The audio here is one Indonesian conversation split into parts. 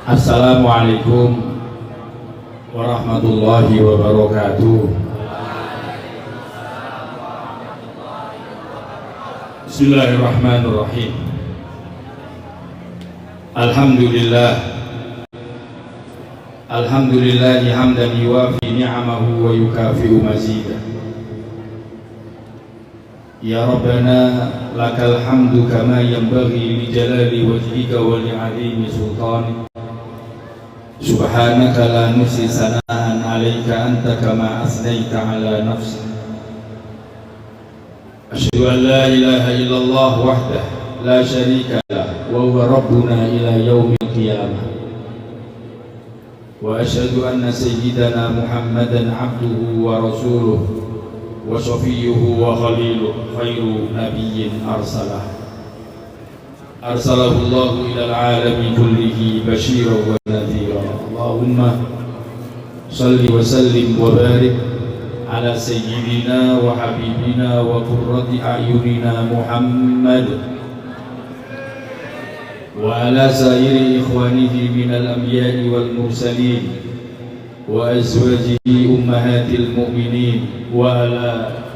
Assalamualaikum warahmatullahi wabarakatuh. Bismillahirrahmanirrahim. Alhamdulillah hamdan yuwafi ni'amahu wa yukafi'u mazidah. Ya Rabbana lakal hamdu kama yanbaghi li jalali wajhika wa li 'azimi sultanik. Subhanaka la nuhsi sana'an 'alaika anta kama asnaita 'ala nafsi. Asyhadu an la ilaha illallah wahdah la syarika lah wa huwa rabbuna ila yaumil qiyamah. Wa asyhadu anna sayyidana Muhammadan 'abduhu wa rasuluhu wa shafiyyuhu wa khaliluhu khairu nabiyyin arsalahu Allahu ilal alami kullihi basyiran wa nadhira. Allahumma salli wa sallim wa barik ala sayyidina wa habibina wa qurrati a'yunina Muhammad wa ala sairi ikhwanihi minal anbiya'i wal mursalin wa azwajihi ummahatil mu'minin wa ala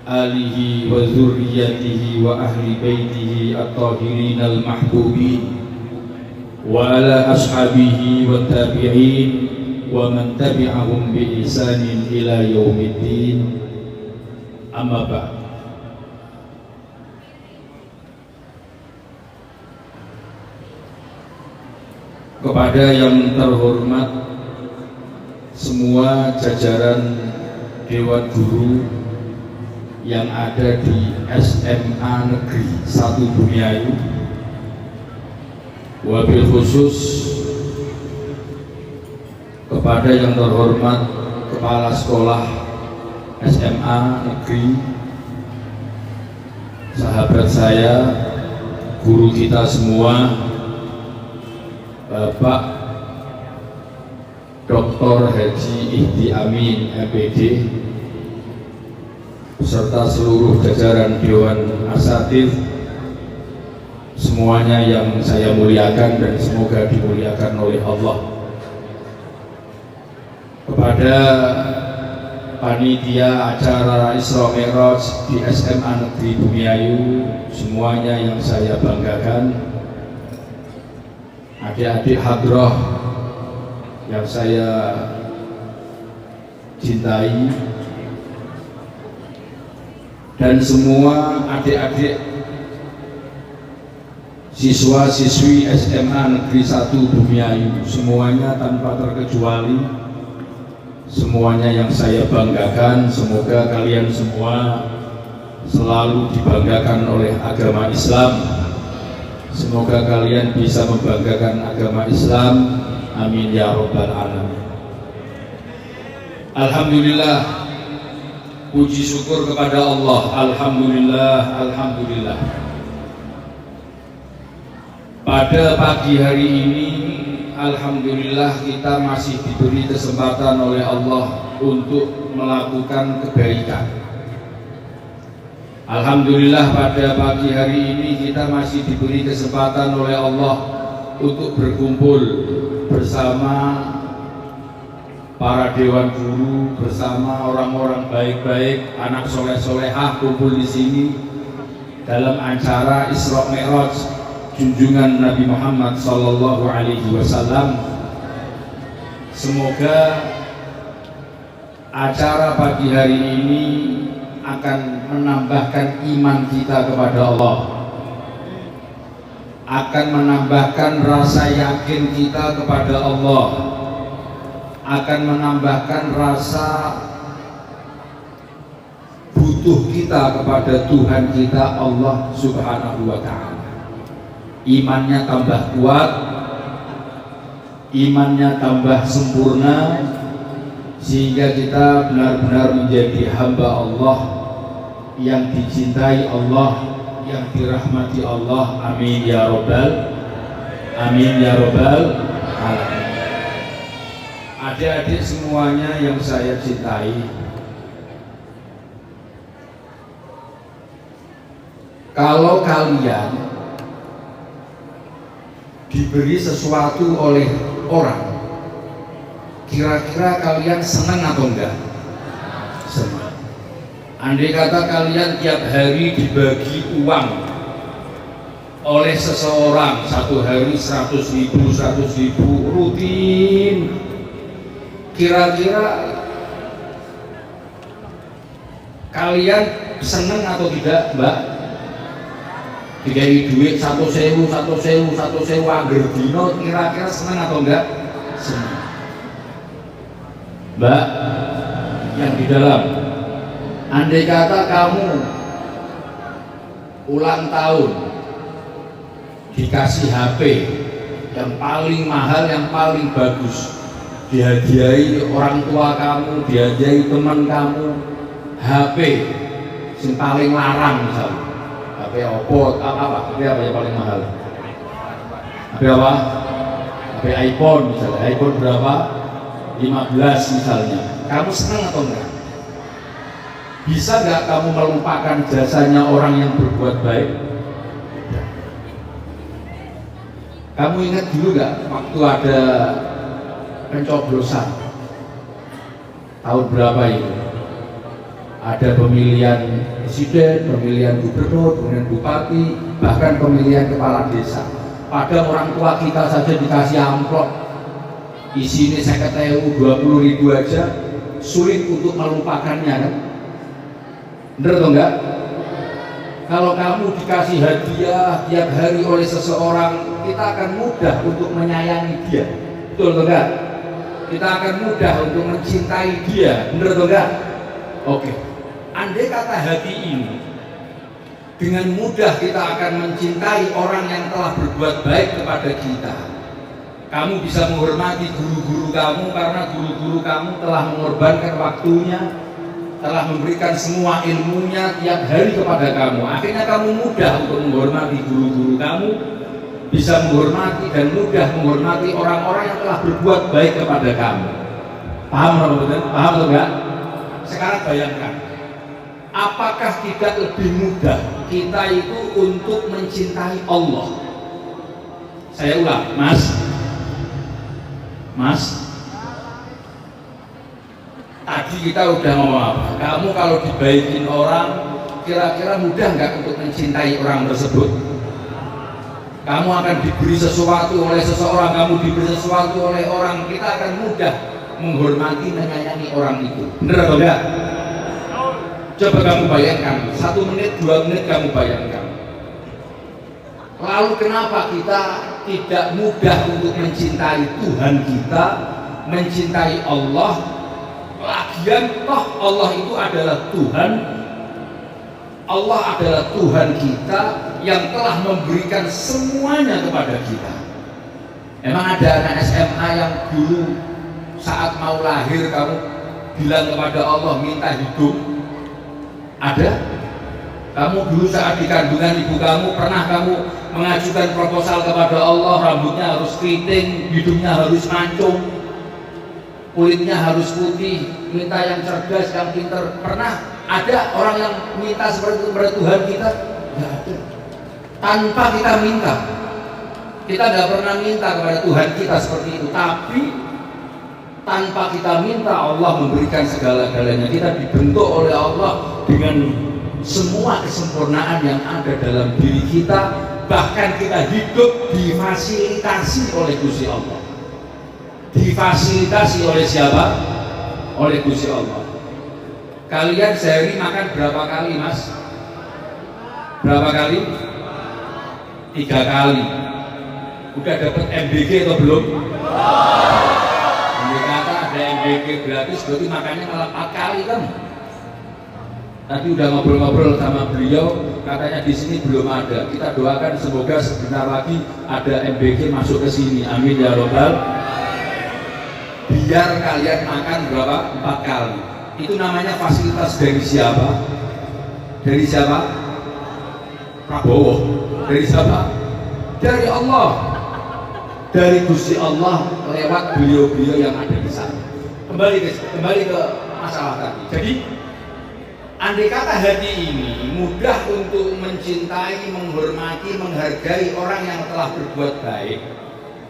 alihi wa dzurriyyatihi wa ahli baitihi at-tahirin al-mahbubin wa ala ashabihi wa tabi'in wa man tabi'ahum bi ihsanin ila yaumiddin. Amma ba'd. Kepada yang terhormat semua jajaran Dewan Guru yang ada di SMA Negeri 1 Bumiayu, wabil khusus kepada yang terhormat Kepala Sekolah SMA Negeri, sahabat saya, guru kita semua, Bapak Dr. Haji Ihdi Amin MPD, beserta seluruh jajaran Dewan Asatidz, semuanya yang saya muliakan dan semoga dimuliakan oleh Allah. Kepada panitia acara Isra Mi'raj di SMA Negeri Bumiayu, semuanya yang saya banggakan, adik-adik hadrah yang saya cintai, dan semua adik-adik siswa-siswi SMA Negeri 1 Bumiayu, semuanya tanpa terkecuali, semuanya yang saya banggakan. Semoga kalian semua selalu dibanggakan oleh agama Islam. Semoga kalian bisa membanggakan agama Islam. Amin ya rabbal alamin. Alhamdulillah, puji syukur kepada Allah. Alhamdulillah. Pada pagi hari ini, alhamdulillah, kita masih diberi kesempatan oleh Allah untuk melakukan kebaikan. Alhamdulillah, pada pagi hari ini kita masih diberi kesempatan oleh Allah untuk berkumpul bersama para dewan guru, bersama orang-orang baik-baik, anak soleh-solehah kumpul di sini dalam acara Isra Mi'raj junjungan Nabi Muhammad sallallahu alaihi wasallam. Semoga acara pagi hari ini akan menambahkan iman kita kepada Allah, akan menambahkan rasa yakin kita kepada Allah, akan menambahkan rasa butuh kita kepada Tuhan kita Allah Subhanahu wa Ta'ala. Imannya tambah kuat, imannya tambah sempurna, sehingga kita benar-benar menjadi hamba Allah yang dicintai Allah, yang dirahmati Allah. Amin ya robbal alamin. Adik-adik semuanya yang saya cintai, kalau kalian diberi sesuatu oleh orang, kira-kira kalian senang atau enggak? Senang. Andai kata kalian tiap hari dibagi uang oleh seseorang, satu hari 100.000 rutin, kira-kira kalian senang atau tidak, Mbak? Dikai duit 1.000 angger dino, kira-kira senang atau enggak? Senang. Mbak yang di dalam, andai kata kamu ulang tahun dikasih HP yang paling mahal, yang paling bagus, dihadiahi orang tua kamu, dihadiahi teman kamu, HP yang paling larang misalnya, HP Oppo, HP apa yang paling mahal? HP apa? HP iPhone misalnya, iPhone berapa? 15 misalnya. Kamu senang atau enggak? Bisa enggak kamu melupakan jasanya orang yang berbuat baik? Kamu ingat dulu enggak waktu ada pencoblosan tahun berapa itu? Ada pemilihan presiden, pemilihan gubernur, kemudian bupati, bahkan pemilihan kepala desa. Pada orang tua kita saja dikasih amplop isinya 50.000, 20.000 aja, sulit untuk melupakannya kan? Bener atau enggak? Kalau kamu dikasih hadiah tiap hari oleh seseorang, kita akan mudah untuk menyayangi dia. Betul atau enggak? Kita akan mudah untuk mencintai dia. Bener atau enggak? Oke. Andai kata hati ini, dengan mudah kita akan mencintai orang yang telah berbuat baik kepada kita. Kamu bisa menghormati guru-guru kamu karena guru-guru kamu telah mengorbankan waktunya, telah memberikan semua ilmunya tiap hari kepada kamu. Akhirnya kamu mudah untuk menghormati guru-guru kamu, bisa menghormati dan mudah menghormati orang-orang yang telah berbuat baik kepada kamu. Paham atau enggak? Sekarang bayangkan, apakah tidak lebih mudah kita itu untuk mencintai Allah? Saya ulang, Mas, tadi kita udah ngomong apa? Kamu kalau dibaikin orang, kira-kira mudah nggak untuk mencintai orang tersebut? Kamu akan diberi sesuatu oleh seseorang, kamu diberi sesuatu oleh orang, kita akan mudah menghormati, menyayangi orang itu. Bener atau enggak? Coba kamu bayangkan, 1 menit, 2 menit kamu bayangkan. Lalu kenapa kita tidak mudah untuk mencintai Tuhan kita, mencintai Allah? Lagian toh Allah itu adalah Tuhan. Allah adalah Tuhan kita yang telah memberikan semuanya kepada kita. Emang ada anak SMA yang dulu saat mau lahir kamu bilang kepada Allah minta hidup? Ada? Kamu dulu saat di kandungan ibu kamu pernah kamu mengajukan proposal kepada Allah, rambutnya harus keriting, hidungnya harus mancung, kulitnya harus putih, minta yang cerdas, yang pintar? Pernah ada orang yang minta seperti itu kepada Tuhan kita? Tidak ada. Tanpa kita minta, kita tidak pernah minta kepada Tuhan kita seperti itu. Tapi tanpa kita minta, Allah memberikan segala-galanya. Kita dibentuk oleh Allah dengan semua kesempurnaan yang ada dalam diri kita. Bahkan kita hidup difasilitasi oleh Gusti Allah. Difasilitasi oleh siapa? Oleh Gusti Allah. Kalian sehari makan berapa kali, Mas? Berapa kali? 3 kali. Udah dapat MBG atau belum? Andai kata ada MBG gratis, berarti makannya malah 4 kali kan? Tadi udah ngobrol-ngobrol sama beliau, katanya di sini belum ada. Kita doakan semoga sebentar lagi ada MBG masuk ke sini. Amin ya robbal. Biar kalian makan berapa? 4 kali. Itu namanya fasilitas dari siapa? Dari siapa? Prabowo. Dari siapa? Dari Allah. Dari Gusti Allah lewat beliau-beliau yang ada di sana. Kembali ke masalah tadi. Jadi andai kata hati ini mudah untuk mencintai, menghormati, menghargai orang yang telah berbuat baik.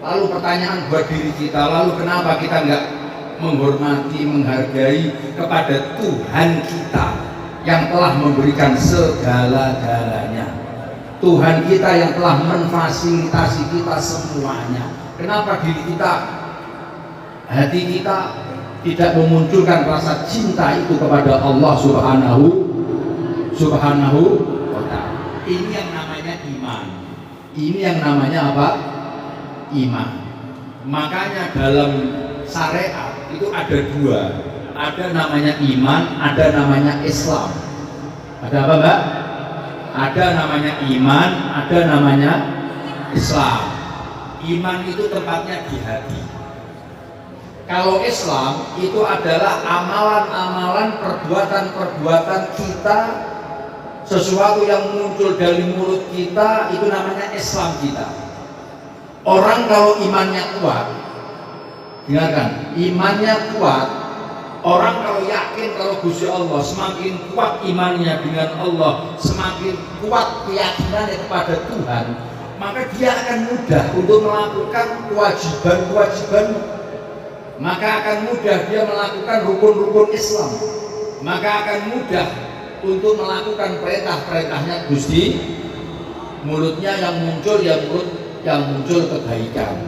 Lalu pertanyaan buat diri kita, lalu kenapa kita nggak menghormati, menghargai kepada Tuhan kita yang telah memberikan segala-galanya, Tuhan kita yang telah memfasilitasi kita semuanya. Kenapa diri kita, hati kita tidak memunculkan rasa cinta itu kepada Allah Subhanahu wa ta'ala? Ini yang namanya iman. Ini yang namanya apa? Iman. Makanya dalam syariat itu ada dua. Ada namanya iman, ada namanya Islam. Ada apa, Mbak? Ada namanya iman, ada namanya Islam. Iman itu tempatnya di hati. Kalau Islam itu adalah amalan-amalan, perbuatan-perbuatan kita, sesuatu yang muncul dari mulut kita, itu namanya Islam kita. Orang kalau imannya kuat, dengarkan, imannya kuat, orang kalau yakin kalau Gusti Allah, semakin kuat imannya dengan Allah, semakin kuat keyakinannya kepada Tuhan, maka dia akan mudah untuk melakukan kewajiban-kewajiban, maka akan mudah dia melakukan rukun-rukun Islam, maka akan mudah untuk melakukan perintah-perintahnya Gusti. Mulutnya yang muncul, yang muncul kebaikan,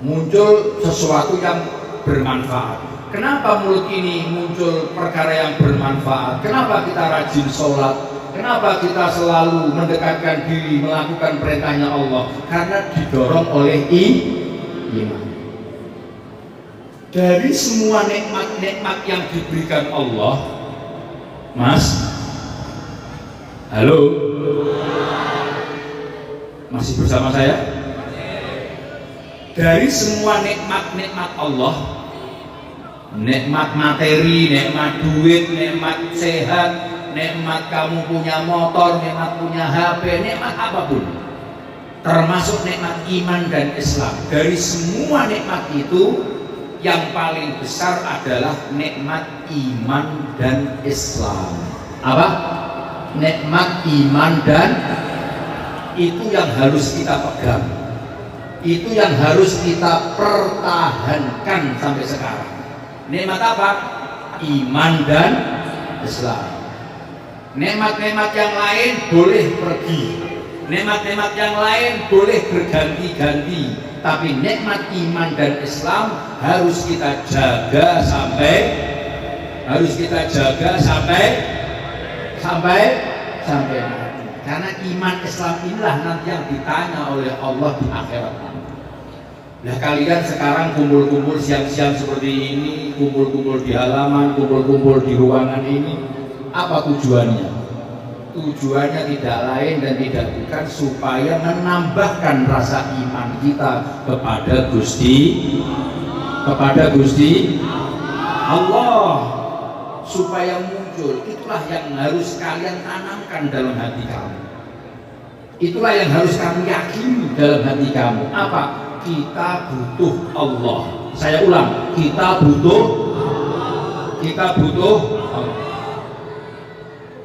muncul sesuatu yang bermanfaat. Kenapa mulut ini muncul perkara yang bermanfaat? Kenapa kita rajin sholat? Kenapa kita selalu mendekatkan diri melakukan perintahnya Allah? Karena didorong oleh iman. Dari semua nikmat-nikmat yang diberikan Allah, Mas, halo, masih bersama saya? Dari semua nikmat-nikmat Allah, nikmat materi, nikmat duit, nikmat sehat, nikmat kamu punya motor, nikmat punya HP, nikmat apapun, termasuk nikmat iman dan Islam. Dari semua nikmat itu, yang paling besar adalah nikmat iman dan Islam. Apa? Nikmat iman dan itu yang harus kita pegang, itu yang harus kita pertahankan sampai sekarang. Nikmat apa? Iman dan Islam. Nikmat-nikmat yang lain boleh pergi, nikmat-nikmat yang lain boleh berganti-ganti, tapi nikmat iman dan Islam harus kita jaga sampai mati. Karena iman Islam inilah nanti yang ditanya oleh Allah di akhirat. Nah, kalian sekarang kumpul-kumpul siang-siang seperti ini, kumpul-kumpul di halaman, kumpul-kumpul di ruangan ini, apa tujuannya? Tujuannya tidak lain dan tidak bukan supaya menambahkan rasa iman kita kepada Gusti Allah, supaya muncul. Itulah yang harus kalian tanamkan dalam hati kamu. Itulah yang harus kamu yakini dalam hati kamu. Apa? Kita butuh Allah. Saya ulang, kita butuh Allah.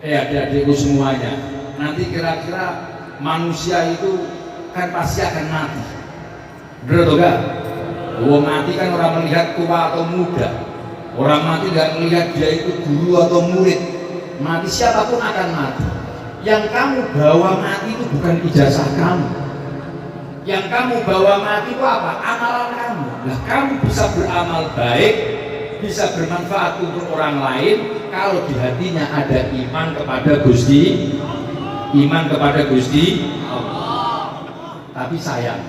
Adik-adikku semuanya, nanti kira-kira manusia itu kan pasti akan mati. Benar atau enggak? Mati kan orang melihat tua atau muda. Orang mati tidak melihat dia itu guru atau murid. Mati siapapun akan mati. Yang kamu bawa mati itu bukan ijazah kamu. Yang kamu bawa mati itu apa? Amalan kamu. Nah, kamu bisa beramal baik, bisa bermanfaat untuk orang lain kalau di hatinya ada iman kepada Gusti Allah. Tapi sayang,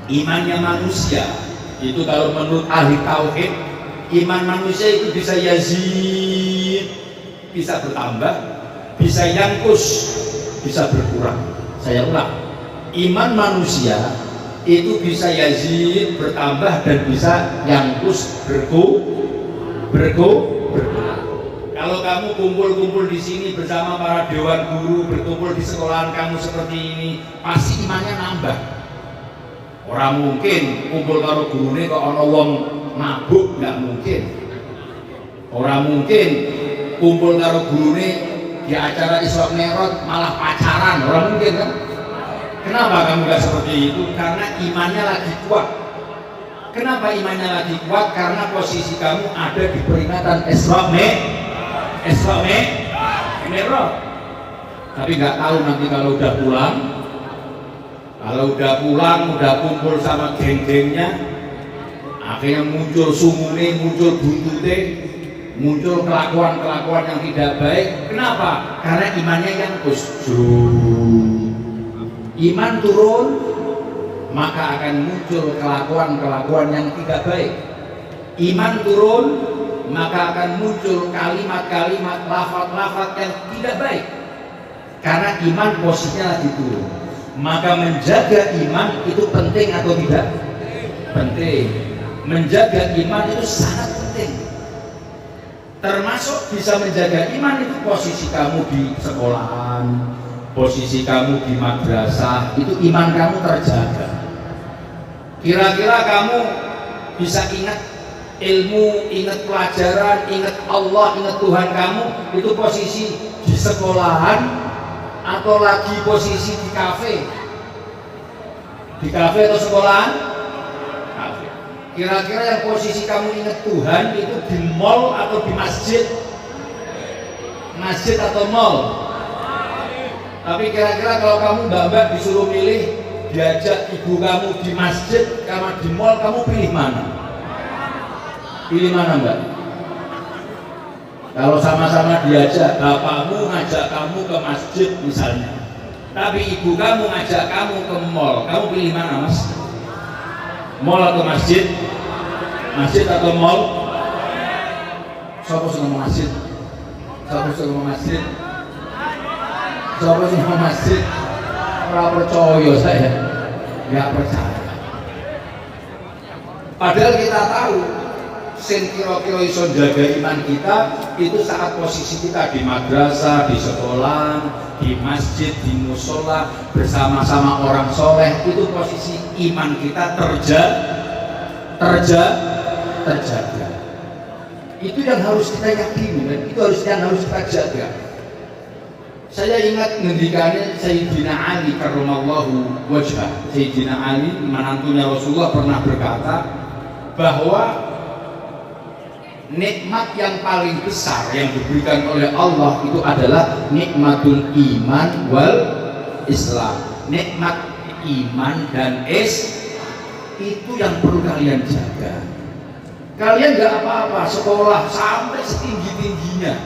imannya manusia itu kalau menurut ahli tauhid, Iman manusia itu bisa yazid, bisa bertambah, bisa yangkus, bisa berkurang. Saya ulang, iman manusia itu bisa yazid, bertambah, dan bisa yangkus, berkurang. Kalau kamu kumpul-kumpul di sini bersama para dewan guru, berkumpul di sekolahan kamu seperti ini, pasti imannya nambah. Orang mungkin kumpul karo gurune kok ana wong mabuk, nggak mungkin. Orang mungkin kumpul karo gurune di acara Isra Mi'raj malah pacaran, orang mungkin kan? Kenapa kamu nggak seperti itu? Karena imannya lagi kuat. Kenapa imannya lagi kuat? Karena posisi kamu ada di peringatan Isra Mi'raj. Tapi nggak tahu nanti kalau udah pulang, udah kumpul sama geng-gengnya, akhirnya muncul sumune, muncul buntute, muncul kelakuan-kelakuan yang tidak baik. Kenapa? Karena imannya yang iman turun, maka akan muncul kelakuan-kelakuan yang tidak baik. Iman turun, maka akan muncul kalimat-kalimat, lafaz-lafaz yang tidak baik. Karena iman posisinya lagi turun. Maka menjaga iman itu penting atau tidak? Penting. Menjaga iman itu sangat penting. Termasuk bisa menjaga iman itu posisi kamu di sekolahan, posisi kamu di madrasah, itu iman kamu terjaga. Kira-kira kamu bisa ingat ilmu, ingat pelajaran, ingat Allah, ingat Tuhan kamu, itu posisi di sekolahan atau lagi posisi di kafe? Di kafe atau sekolahan? Kafe. Kira-kira yang posisi kamu ingat Tuhan itu di mall atau di masjid? Masjid atau mall? Tapi kira-kira kalau kamu mbak-mbak disuruh milih, diajak ibu kamu di masjid sama di mall, kamu pilih mana? Pilih mana mbak? Kalau sama-sama diajak, bapakmu ngajak kamu ke masjid misalnya, tapi ibu kamu ngajak kamu ke mall, kamu pilih mana mas? Mall atau masjid? Masjid atau mall? Siapa suka mau masjid? Siapa suka mau masjid? Siapa suka mau masjid? Orang percaya saya, nggak percaya. Padahal kita tahu sing kira-kira iso jaga iman kita itu saat posisi kita di madrasah, di sekolah, di masjid, di musola bersama-sama orang soleh, itu posisi iman kita terjaga. Itu yang harus kita yakini dan itu yang harus kita jaga. Saya ingat ngendikannya Sayyidina Ali karramallahu wajhah. Sayyidina Ali menantunya Rasulullah pernah berkata bahwa nikmat yang paling besar yang diberikan oleh Allah itu adalah nikmatul iman wal Islam. Nikmat iman dan itu yang perlu kalian jaga. Kalian nggak apa-apa sekolah sampai setinggi-tingginya,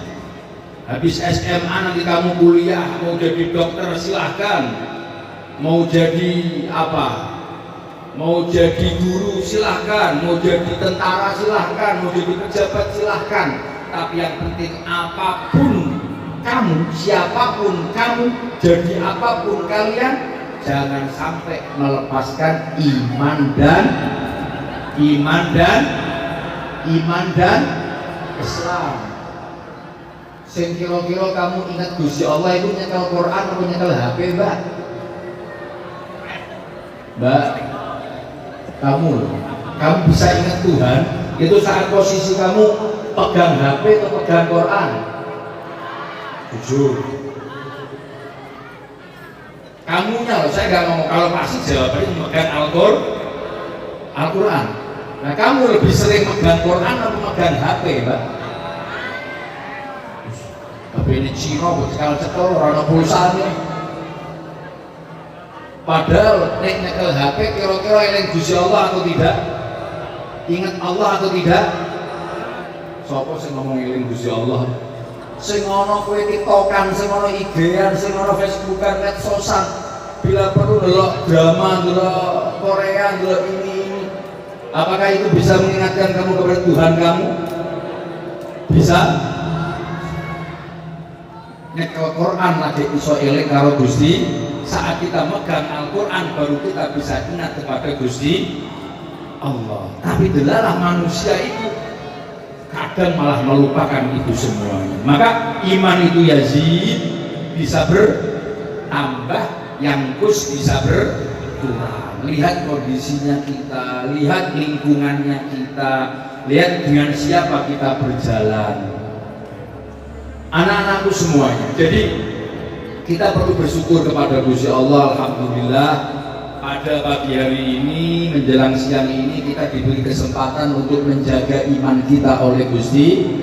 habis SMA nanti kamu kuliah, mau jadi dokter silahkan, mau jadi apa, mau jadi guru silahkan, mau jadi tentara silahkan, mau jadi pejabat silahkan. Tapi yang penting apapun kamu, siapapun kamu, jadi apapun kalian, jangan sampai melepaskan iman dan Islam. Sing kira-kira kamu ingat Gusti Allah itu nyekel Quran atau nyekel HP mbak? Mbak, kamu bisa ingat Tuhan itu saat posisi kamu pegang HP atau pegang Quran? Jujur. Kamunya loh, saya nggak ngomong. Kalau pasti jawabannya megang Al-Quran. Nah kamu lebih sering megang Quran atau megang HP mbak? HP ini Cina, cekel orang pulsanya. Padahal nek nyekel HP kira-kira eling Gusti Allah atau tidak? Ingat Allah atau tidak? Sopo sing ngomong eling Gusti Allah? Sing ono kowe TikTokan, sing ono IG-an, sing ono Facebookan, medsosan. Bila perlu delok drama, delok Korea, delok ini. Apakah itu bisa mengingatkan kamu kepada Tuhan kamu? Bisa? Nek Al-Quran lagi iso eling karo Gusti, saat kita megang Al-Quran baru kita bisa ingat kepada Gusti Allah. Tapi delalah manusia itu kadang malah melupakan itu semuanya. Maka iman itu yazid, bisa bertambah, yangkus bisa berkurang. Lihat kondisinya kita, lihat lingkungannya kita, lihat dengan siapa kita berjalan. Anak-anakku semuanya. Jadi kita perlu bersyukur kepada Gusti Allah. Alhamdulillah pada pagi hari ini menjelang siang ini kita diberi kesempatan untuk menjaga iman kita oleh Gusti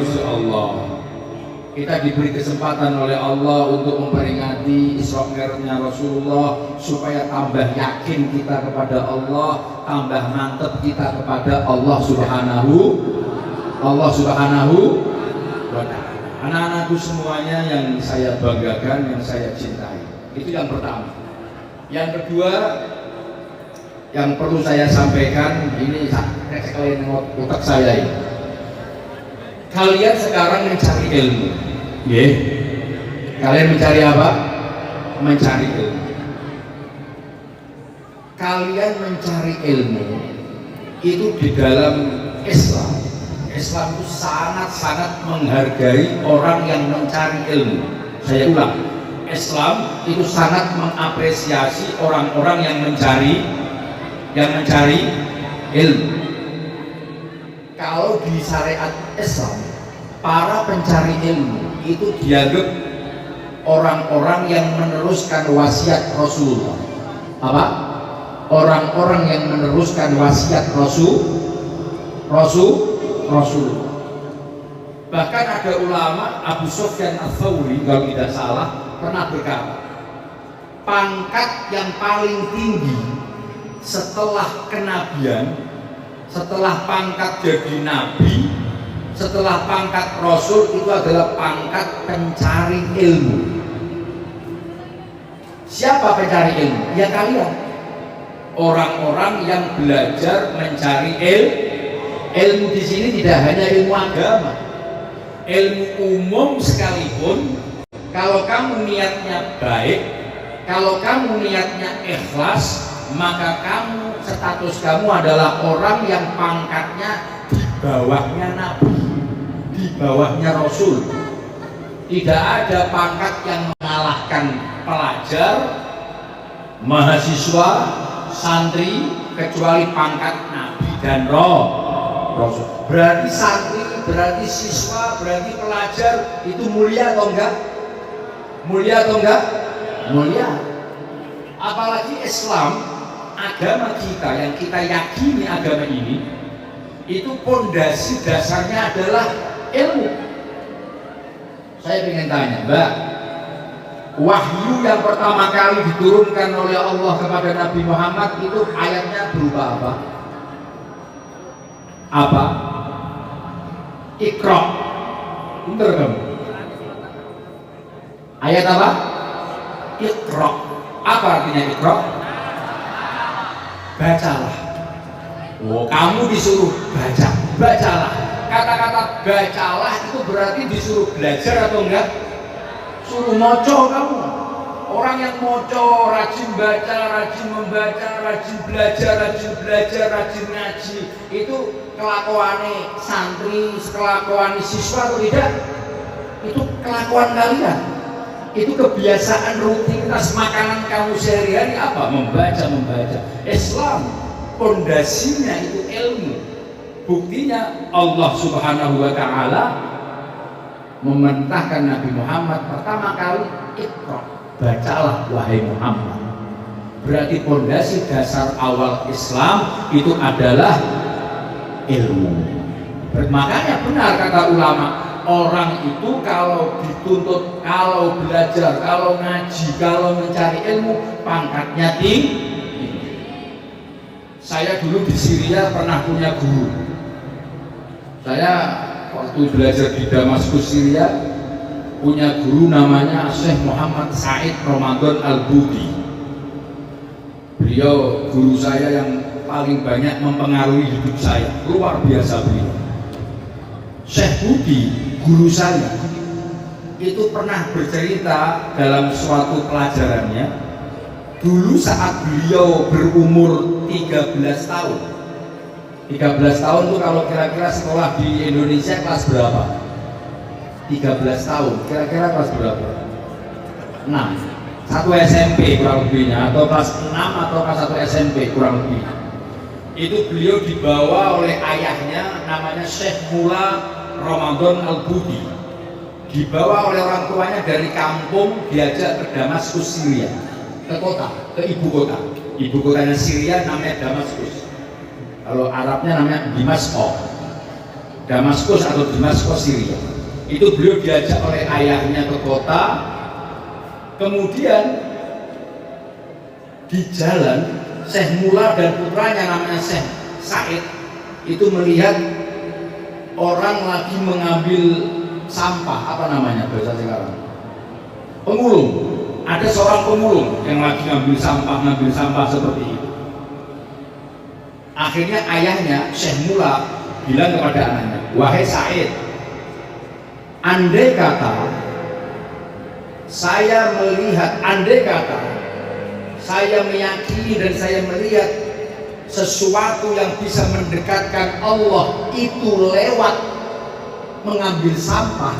Allah. Kita diberi kesempatan oleh Allah untuk memperingati Isra Mi'rajnya Rasulullah supaya tambah yakin kita kepada Allah, tambah mantap kita kepada Allah Subhanahu wa ta'ala. Anak-anakku semuanya yang saya banggakan, yang saya cintai. Itu yang pertama. Yang kedua yang perlu saya sampaikan, ini sekalian otak saya ini. Kalian sekarang mencari ilmu. Kalian mencari apa? Mencari ilmu. Kalian mencari ilmu itu di dalam Islam. Islam itu sangat-sangat menghargai orang yang mencari ilmu. Saya ulang, Islam itu sangat mengapresiasi orang-orang yang mencari ilmu. Kalau di syariat Islam, para pencari ilmu itu dianggap orang-orang yang meneruskan wasiat Rasulullah. Apa? Orang-orang yang meneruskan wasiat Rasulullah. Bahkan ada ulama, Abu Sufyan Ats-Tsauri kalau tidak salah, pernah berkata, pangkat yang paling tinggi setelah kenabian, setelah pangkat jadi nabi, setelah pangkat rasul, itu adalah pangkat pencari ilmu. Siapa pencari ilmu? Ya kalian, orang-orang yang belajar mencari ilmu. Ilmu di sini tidak hanya ilmu agama, ilmu umum sekalipun. Kalau kamu niatnya baik, kalau kamu niatnya ikhlas, maka kamu, status kamu adalah orang yang pangkatnya di bawahnya Nabi, di bawahnya Rasul. Tidak ada pangkat yang mengalahkan pelajar, mahasiswa, santri, kecuali pangkat Nabi dan Rasul. Berarti santri, berarti siswa, berarti pelajar itu mulia atau enggak? Mulia atau enggak? Mulia. Apalagi Islam, agama kita yang kita yakini agama ini, itu pondasi dasarnya adalah ilmu. Saya ingin tanya, Mbak, wahyu yang pertama kali diturunkan oleh Allah kepada Nabi Muhammad itu ayatnya berupa apa? Apa? Iqra. Pinter kamu. Ayat apa? Iqra. Apa artinya Iqra? Bacalah. Oh, kamu disuruh baca. Bacalah. Kata-kata bacalah itu berarti disuruh belajar atau enggak? Suruh moco kamu. Orang yang moco, rajin baca, rajin membaca, rajin belajar, rajin ngaji, itu kelakuan santri, kelakuan siswa atau tidak? Itu kelakuan kalian. Itu kebiasaan rutinitas makanan kamu sehari-hari apa? Membaca. Islam pondasinya itu ilmu. Buktinya Allah Subhanahu wa ta'ala memerintahkan Nabi Muhammad pertama kali Iqra, bacalah wahai Muhammad. Berarti pondasi dasar awal Islam itu adalah ilmu. Makanya benar kata ulama, orang itu kalau dituntut, kalau belajar, kalau ngaji, kalau mencari ilmu, pangkatnya tinggi. Saya dulu di Syria pernah punya guru. Saya waktu belajar di Damaskus, Syria, punya guru namanya Syekh Muhammad Said Ramadan Al-Budi. Beliau guru saya yang paling banyak mempengaruhi hidup saya, luar biasa beliau. Syekh Budi, guru saya, itu pernah bercerita dalam suatu pelajarannya, dulu saat beliau berumur 13 tahun. 13 tahun itu kalau kira-kira sekolah di Indonesia kelas berapa? 13 tahun, kira-kira kelas berapa? 6. Satu SMP kurang lebihnya, atau kelas 6 atau kelas 1 SMP kurang lebih. Itu beliau dibawa oleh ayahnya, namanya Syekh Mula Ramadan Al-Budi. Dibawa oleh orang tuanya dari kampung, diajak ke Damaskus, Syria, ke kota, ke ibu kota. Ibu kotanya Syria namanya Damaskus. Kalau Arabnya namanya Damaskus. Damaskus atau Damaskus Syria. Itu beliau diajak oleh ayahnya ke kota. Kemudian di jalan Syekh Mula dan putranya namanya Syekh Said itu melihat orang lagi mengambil sampah, apa namanya bahasa sekarang? Pemulung. Ada seorang pemulung yang lagi ngambil sampah seperti itu. Akhirnya ayahnya Syekh Mula bilang kepada anaknya, "Wahai Said, andai kata saya meyakini dan saya melihat sesuatu yang bisa mendekatkan Allah itu lewat mengambil sampah,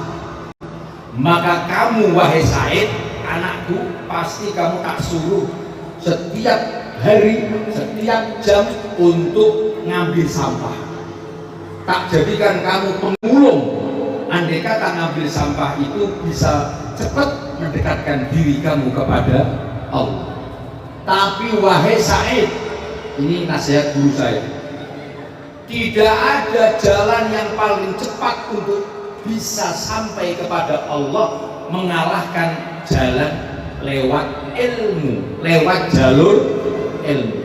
maka kamu wahai Said, anakku, pasti kamu tak suruh setiap hari, setiap jam untuk ngambil sampah. Tak jadikan kamu pemulung. Andai kata ngambil sampah itu bisa cepat mendekatkan diri kamu kepada Allah. Tapi wahai Said," ini nasihat guru saya, "tidak ada jalan yang paling cepat untuk bisa sampai kepada Allah mengalahkan jalan lewat ilmu, lewat jalur ilmu.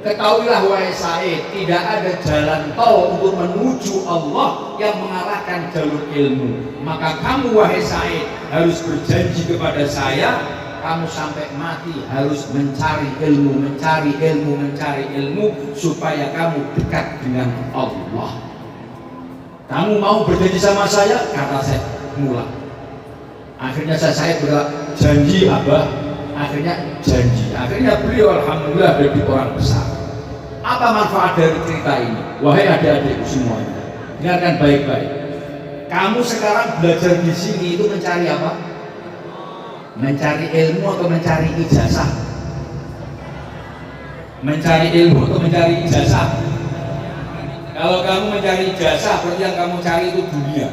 Ketahuilah wahai Said, tidak ada jalan tol untuk menuju Allah yang mengalahkan jalur ilmu. Maka kamu wahai Said harus berjanji kepada saya, kamu sampai mati harus mencari ilmu supaya kamu dekat dengan Allah. Kamu mau berjanji sama saya?" Kata Syekh Mula. Akhirnya saya janji Abah. Akhirnya janji. Akhirnya beliau alhamdulillah jadi orang besar. Apa manfaat dari cerita ini? Wahai adik-adikku semuanya, dengarkan baik-baik. Kamu sekarang belajar di sini itu mencari apa? Mencari ilmu atau mencari ijazah? Mencari ilmu atau mencari ijazah? Kalau kamu mencari ijazah, berarti yang kamu cari itu dunia.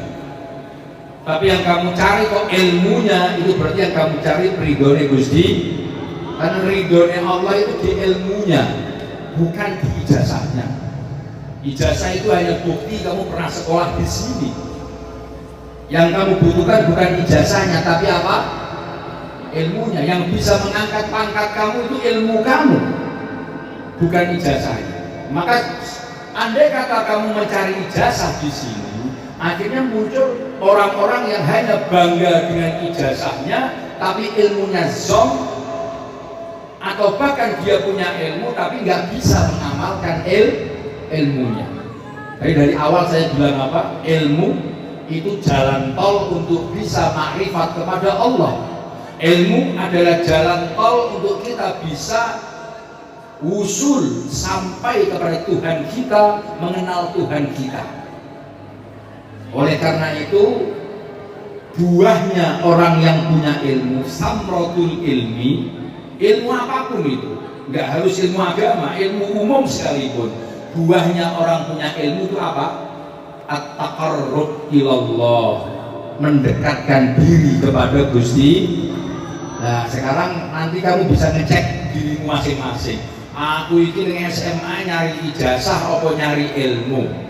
Tapi yang kamu cari kok ilmunya, itu berarti yang kamu cari ridhonya Gusti. Karena ridhonya Allah itu di ilmunya, bukan di ijazahnya. Ijazah itu hanya bukti kamu pernah sekolah di sini. Yang kamu butuhkan bukan ijazahnya, tapi apa? Ilmunya. Yang bisa mengangkat pangkat kamu itu ilmu kamu, bukan ijazahnya. Maka andai kata kamu mencari ijazah di sini, akhirnya muncul orang-orang yang hanya bangga dengan ijazahnya, tapi ilmunya zong, atau bahkan dia punya ilmu tapi nggak bisa mengamalkan ilmunya. Jadi dari awal saya bilang apa? Ilmu itu jalan tol untuk bisa makrifat kepada Allah. Ilmu adalah jalan tol untuk kita bisa usul sampai kepada Tuhan kita, mengenal Tuhan kita. Oleh karena itu, buahnya orang yang punya ilmu, samrotul ilmi, ilmu apapun itu, nggak harus ilmu agama, ilmu umum sekalipun, buahnya orang punya ilmu itu apa? At-taqarrub ilallah, mendekatkan diri kepada Gusti. Nah sekarang nanti kamu bisa ngecek dirimu masing-masing. Aku ini dengan SMA nyari ijazah apa nyari ilmu?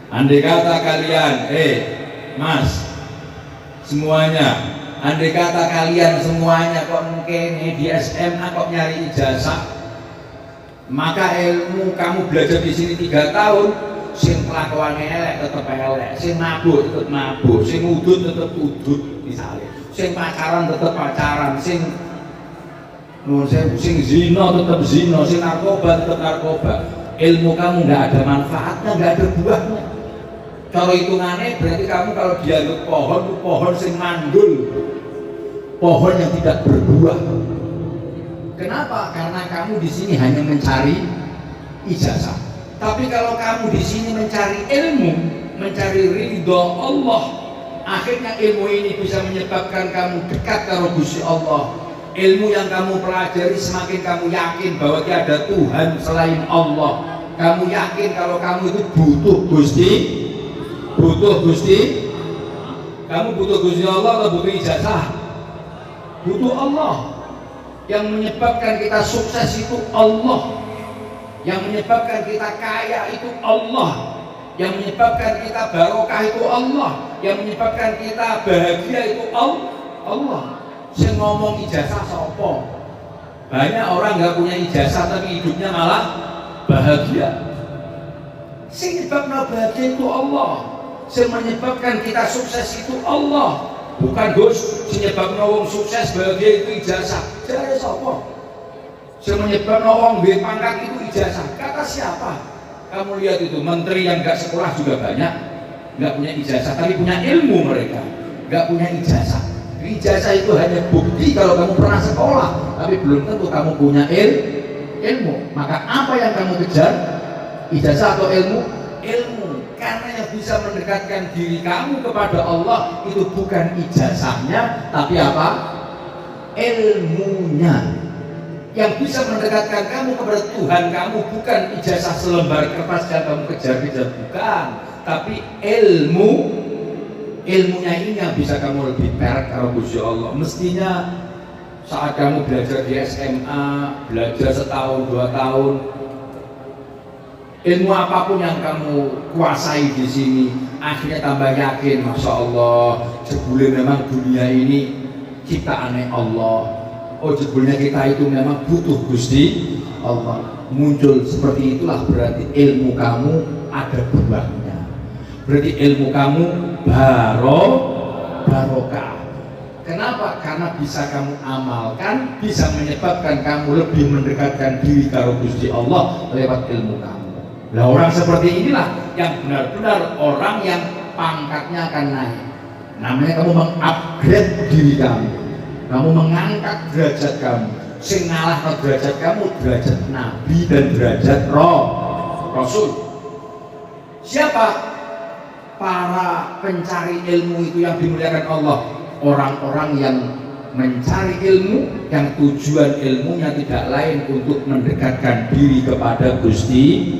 Andai kata kalian, Mas, semuanya, andai kata kalian semuanya kok mungkin di SMA kok nyari ijazah, maka ilmu kamu belajar di sini 3 tahun, sing kelakuan elek tetep elek, sing mabuk tetep mabuk, sing udut tetep udut misalnya, sing pacaran tetep pacaran, sing saya sing zina tetap zina, sing narkoba tetap narkoba. Ilmu kamu nggak ada manfaatnya, nggak ada buahnya. Kalau hitungannya berarti kamu kalau dianggap pohon, itu pohon sing mandul, pohon yang tidak berbuah. Kenapa? Karena kamu di sini hanya mencari ijazah. Tapi kalau kamu di sini mencari ilmu, mencari ridho Allah, akhirnya ilmu ini bisa menyebabkan kamu dekat karo Gusti Allah. Ilmu yang kamu pelajari semakin kamu yakin bahwa tiada Tuhan selain Allah. Kamu yakin kalau kamu itu butuh Gusti, kamu butuh Gusti Allah atau butuh ijazah? Butuh Allah. Yang menyebabkan kita sukses itu Allah. Yang menyebabkan kita kaya itu Allah. Yang menyebabkan kita barokah itu Allah. Yang menyebabkan kita bahagia itu Allah. Saya ngomong ijazah sopo. Banyak orang nggak punya ijazah tapi hidupnya malah bahagia. Sing menyebabkan bahagia itu Allah. Sing menyebabkan kita sukses itu Allah. Bukan Gus, sing menyebabkan wong sukses bahagia itu ijazah. Jare sopo? Sing menyebabkan wong duwe pangkat itu ijazah. Kata siapa? Kamu lihat itu menteri yang nggak sekolah juga banyak, nggak punya ijazah tapi punya ilmu mereka. Nggak punya ijazah. Ijazah itu hanya bukti kalau kamu pernah sekolah, tapi belum tentu kamu punya ilmu. Maka apa yang kamu kejar? Ijazah atau ilmu? Ilmu. Karena yang bisa mendekatkan diri kamu kepada Allah itu bukan ijazahnya, tapi apa? Ilmunya. Yang bisa mendekatkan kamu kepada Tuhan kamu bukan ijazah selembar kertas yang kamu kejar-kejar, bukan, tapi ilmunya ini yang bisa kamu lebih perak kalau Gusti Allah. Mestinya saat kamu belajar di SMA, belajar setahun 2 tahun, ilmu apapun yang kamu kuasai di sini, akhirnya tambah yakin, masya Allah, jebule memang dunia ini ciptaannya Allah. Oh, jebulnya kita itu memang butuh Gusti Allah. Muncul seperti itulah berarti ilmu kamu ada buahnya. Berarti ilmu kamu barokah. Kenapa? Karena bisa kamu amalkan, bisa menyebabkan kamu lebih mendekatkan diri karo Gusti Allah lewat ilmu kamu. Nah, orang seperti inilah yang benar-benar orang yang pangkatnya akan naik. Namanya kamu mengupgrade diri kamu. Kamu mengangkat derajat kamu. Sing ngalahno derajat kamu, derajat Nabi dan derajat Rasul. Siapa? Para pencari ilmu itu yang dimuliakan Allah. Orang-orang yang mencari ilmu, yang tujuan ilmunya tidak lain untuk mendekatkan diri kepada Gusti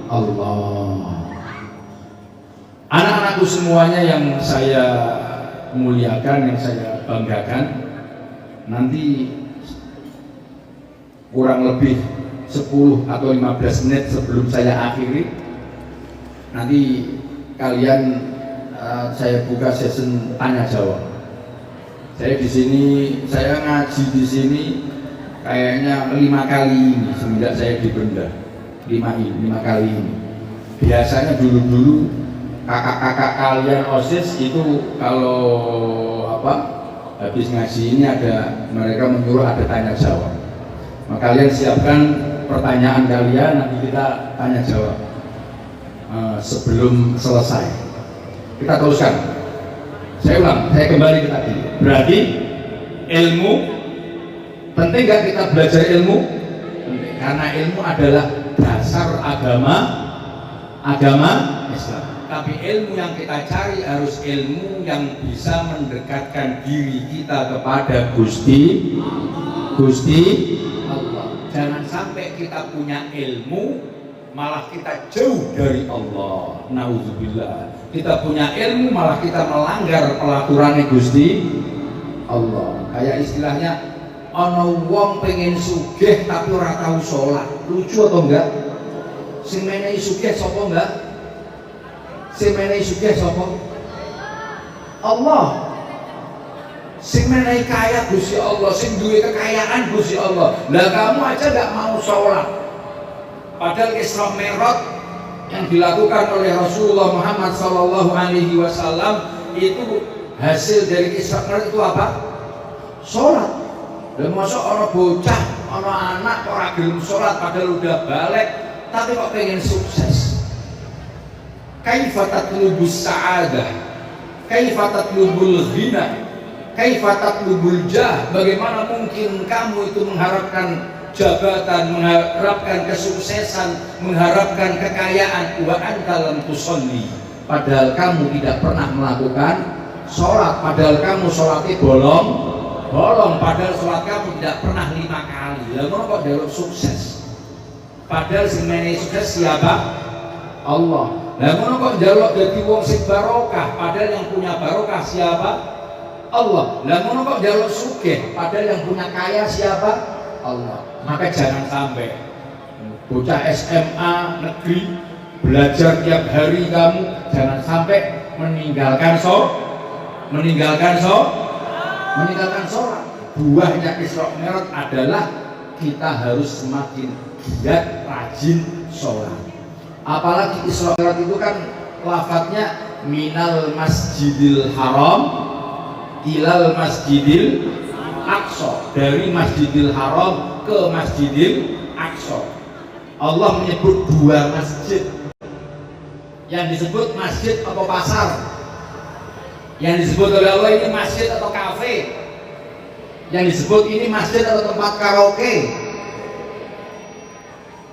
Allah. Anak-anakku semuanya yang saya muliakan, yang saya banggakan, nanti kurang lebih 10 atau 15 menit sebelum saya akhiri, nanti kalian saya buka sesi tanya jawab. Saya di sini, saya ngaji di sini kayaknya 5 kali ini semenjak saya di Benda. 5 kali ini. Biasanya dulu kakak-kakak kalian OSIS itu kalau habis ngaji ini ada, mereka menyuruh ada tanya jawab. Maka kalian siapkan pertanyaan kalian, nanti kita tanya jawab sebelum selesai. Kita teruskan. Saya ulang, saya kembali ke tadi. Berarti ilmu penting nggak kita belajar ilmu? Penting. Karena ilmu adalah dasar agama Islam. Tapi ilmu yang kita cari harus ilmu yang bisa mendekatkan diri kita kepada Gusti Allah. Jangan sampai kita punya ilmu malah kita jauh dari Allah. Nauzubillah. Kita punya ilmu malah kita melanggar pelaturan Gusti Allah. Kayak istilahnya ono wong pengen sugih tapi ora tahu sholat. Lucu atau enggak? Sing menehi sugih sapa enggak? Sing menehi sugih sapa? Allah. Sing menehi kaya Gusti Allah, sing duwe kekayaan Gusti Allah. Lah kamu aja enggak mau sholat. Padahal Isra Mi'raj yang dilakukan oleh Rasulullah Muhammad SAW itu hasil dari Isra Mi'raj itu apa? Sholat. Lha mosok ana bocah, ana anak kok ora gelem salat padahal udah balik, tapi kok pengen sukses. Kaifa tatlubus sa'adah? Kaifa tatlubul ghina? Kaifa tatlubul jah? Bagaimana mungkin kamu itu mengharapkan jabatan, mengharapkan kesuksesan, mengharapkan kekayaan, wa anta lam tusolli, padahal kamu tidak pernah melakukan sholat, padahal kamu sholatnya bolong, padahal sholat kamu tidak pernah 5 kali. Lalu kok jaluk sukses? Padahal sebenarnya sukses siapa? Allah. Lalu kok jaluk jadi wong sing barokah? Padahal yang punya barokah siapa? Allah. Lalu kok jaluk sugih? Padahal yang punya kaya siapa? Allah. Maka jangan sampai bocah SMA negeri belajar tiap hari, kamu jangan sampai meninggalkan sholat. Buahnya Isra Mi'raj adalah kita harus semakin giat rajin sholat. Apalagi Isra Mi'raj itu kan lafadznya minal masjidil haram ilal masjidil aqsa, dari masjidil haram ke masjidil aqsa. Allah menyebut 2 masjid. Yang disebut masjid atau pasar, yang disebut oleh Allah ini masjid atau kafe, yang disebut ini masjid atau tempat karaoke.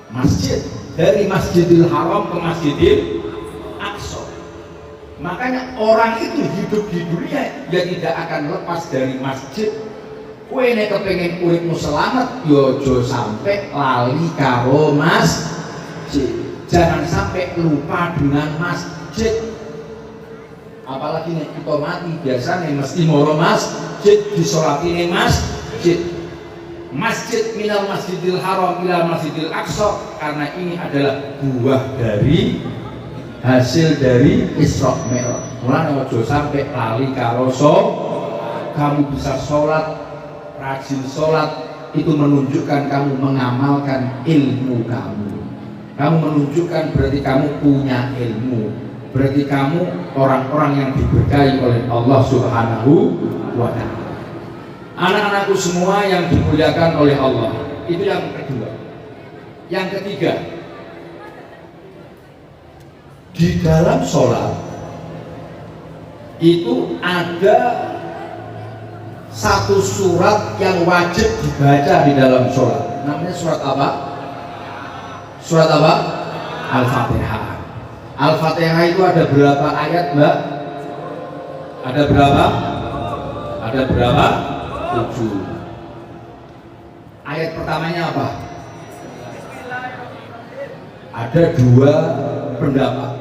Masjid, dari Masjidil Haram ke Masjidil Aqsa. Makanya orang itu hidup di dunia ya tidak akan lepas dari masjid. Kowe nek kepengin uripmu selamat yo aja sampai lali karo masjid. Jangan sampai lupa dengan masjid. Apalagi nek kita mati biasanya mesti moro masjid, disolati ning masjid. Masjid minal masjidil haram ila masjidil aqsa, karena ini adalah buah dari hasil dari Isra Mi'raj. Mulane aja sampai lali karo kamu bisa sholat, rajin sholat, itu menunjukkan kamu mengamalkan ilmu kamu. Kamu menunjukkan berarti kamu punya ilmu, berarti kamu orang-orang yang diberkahi oleh Allah Subhanahu wa Ta'ala. Anak-anakku semua yang dimuliakan oleh Allah, itu yang kedua. Yang ketiga, di dalam sholat itu ada satu surat yang wajib dibaca di dalam sholat. Namanya surat apa? Surat apa? Al-Fatihah. Al-Fatihah itu ada berapa ayat, Mbak? Ada berapa? Ada berapa? 7. Ayat pertamanya apa? Ada 2 pendapat.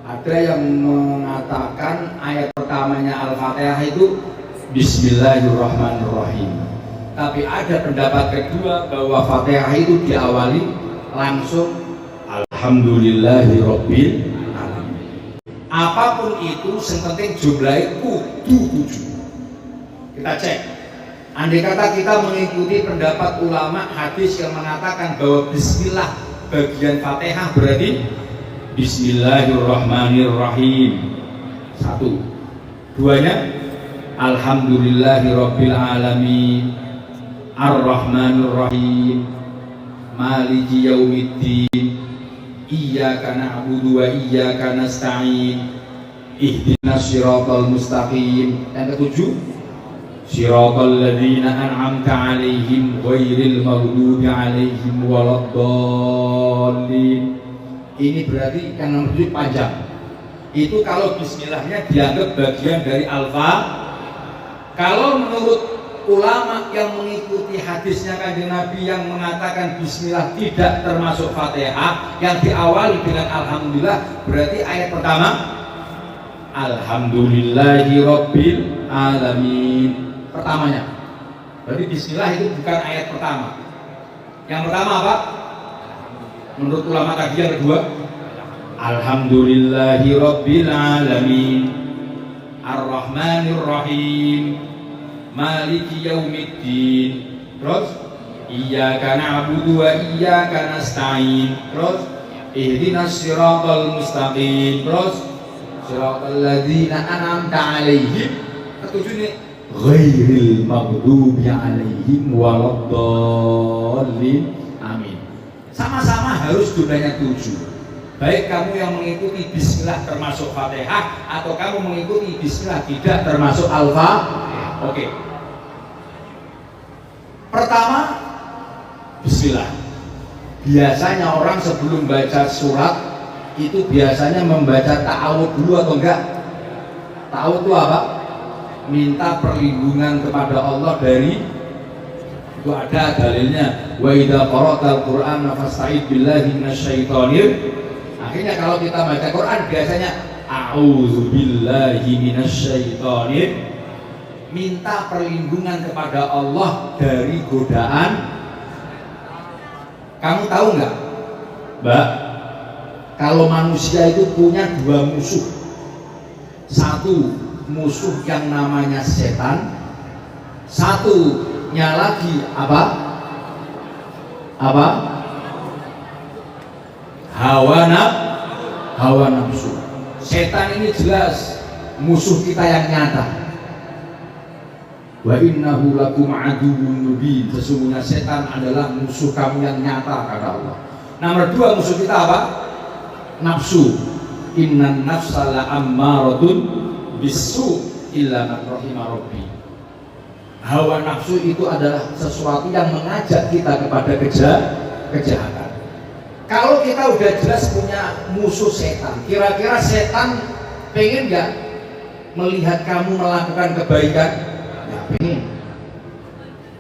Ada yang mengatakan ayat pertamanya Al-Fatihah itu Bismillahirrahmanirrahim. Tapi ada pendapat kedua bahwa Fatihah itu diawali langsung Alhamdulillahirabbil alamin. Apapun itu, yang penting jumlahnya kudu 7. Kita cek. Andai kata kita mengikuti pendapat ulama hadis yang mengatakan bahwa Bismillah bagian Fatihah berarti Bismillahirrahmanirrahim. 1. 2-nya Alhamdulillahirabbil alamin Ar-Rahmanir-Rahim Maliki yaumiddin Iyyaka na'budu wa iyyaka nasta'in Ihdinas siratal mustaqim. Yang ke-7 Siratal ladzina an'amta 'alaihim ghairil maghdubi 'alaihim waladdallin. Ini berarti yang nomor 7 panjang. Itu kalau bismillahnya dianggap bagian dari alfa. Kalau menurut ulama yang mengikuti hadisnya Kanjeng Nabi yang mengatakan bismillah tidak termasuk Fatihah, yang diawali dengan alhamdulillah, berarti ayat pertama Alhamdulillahirabbil alamin. Pertamanya. Berarti bismillah itu bukan ayat pertama. Yang pertama apa? Menurut ulama tadi yang kedua Alhamdulillahirabbil alamin Ar-Rahmanir-Rahim Maliki yaumiddin. Terus Iyyaka na'budu wa iyyaka nasta'in. Terus Ihdinas siratal mustaqim. Terus Siratal ladzina an'amta 'alaihim. Ketujuh nih ghairil maghdubi 'alaihim waladdallin. Amin. Sama-sama harus jumlahnya 7. Baik kamu yang mengikuti bismillah termasuk Fatihah atau kamu mengikuti bismillah tidak termasuk Al-Fatihah. Oke. Pertama, bismillah. Biasanya orang sebelum baca surat itu biasanya membaca ta'awud dulu atau enggak? Ta'awud itu apa? Minta perlindungan kepada Allah dari, itu ada dalilnya, wa idza qara'tal qur'ana fasta'id billahi minasyaitonir. Akhirnya kalau kita baca Quran biasanya a'udzubillahi minasyaitonir, minta perlindungan kepada Allah dari godaan. Kamu tahu nggak, Mbak, kalau manusia itu punya dua musuh. Satu musuh yang namanya setan, satunya lagi apa? Hawa nafsu. Setan ini jelas musuh kita yang nyata. Wa innahu lakum aduwwun mubin. Sesungguhnya setan adalah musuh kamu yang nyata, kata Allah. Nomor dua musuh kita apa? Nafsu. Innan nafsa la'ammaratun bisu illa man rahima rabbi. Hawa nafsu itu adalah sesuatu yang mengajak kita kepada kejahatan. Kalau kita udah jelas punya musuh setan, kira-kira setan pengen nggak melihat kamu melakukan kebaikan? Ya pengen.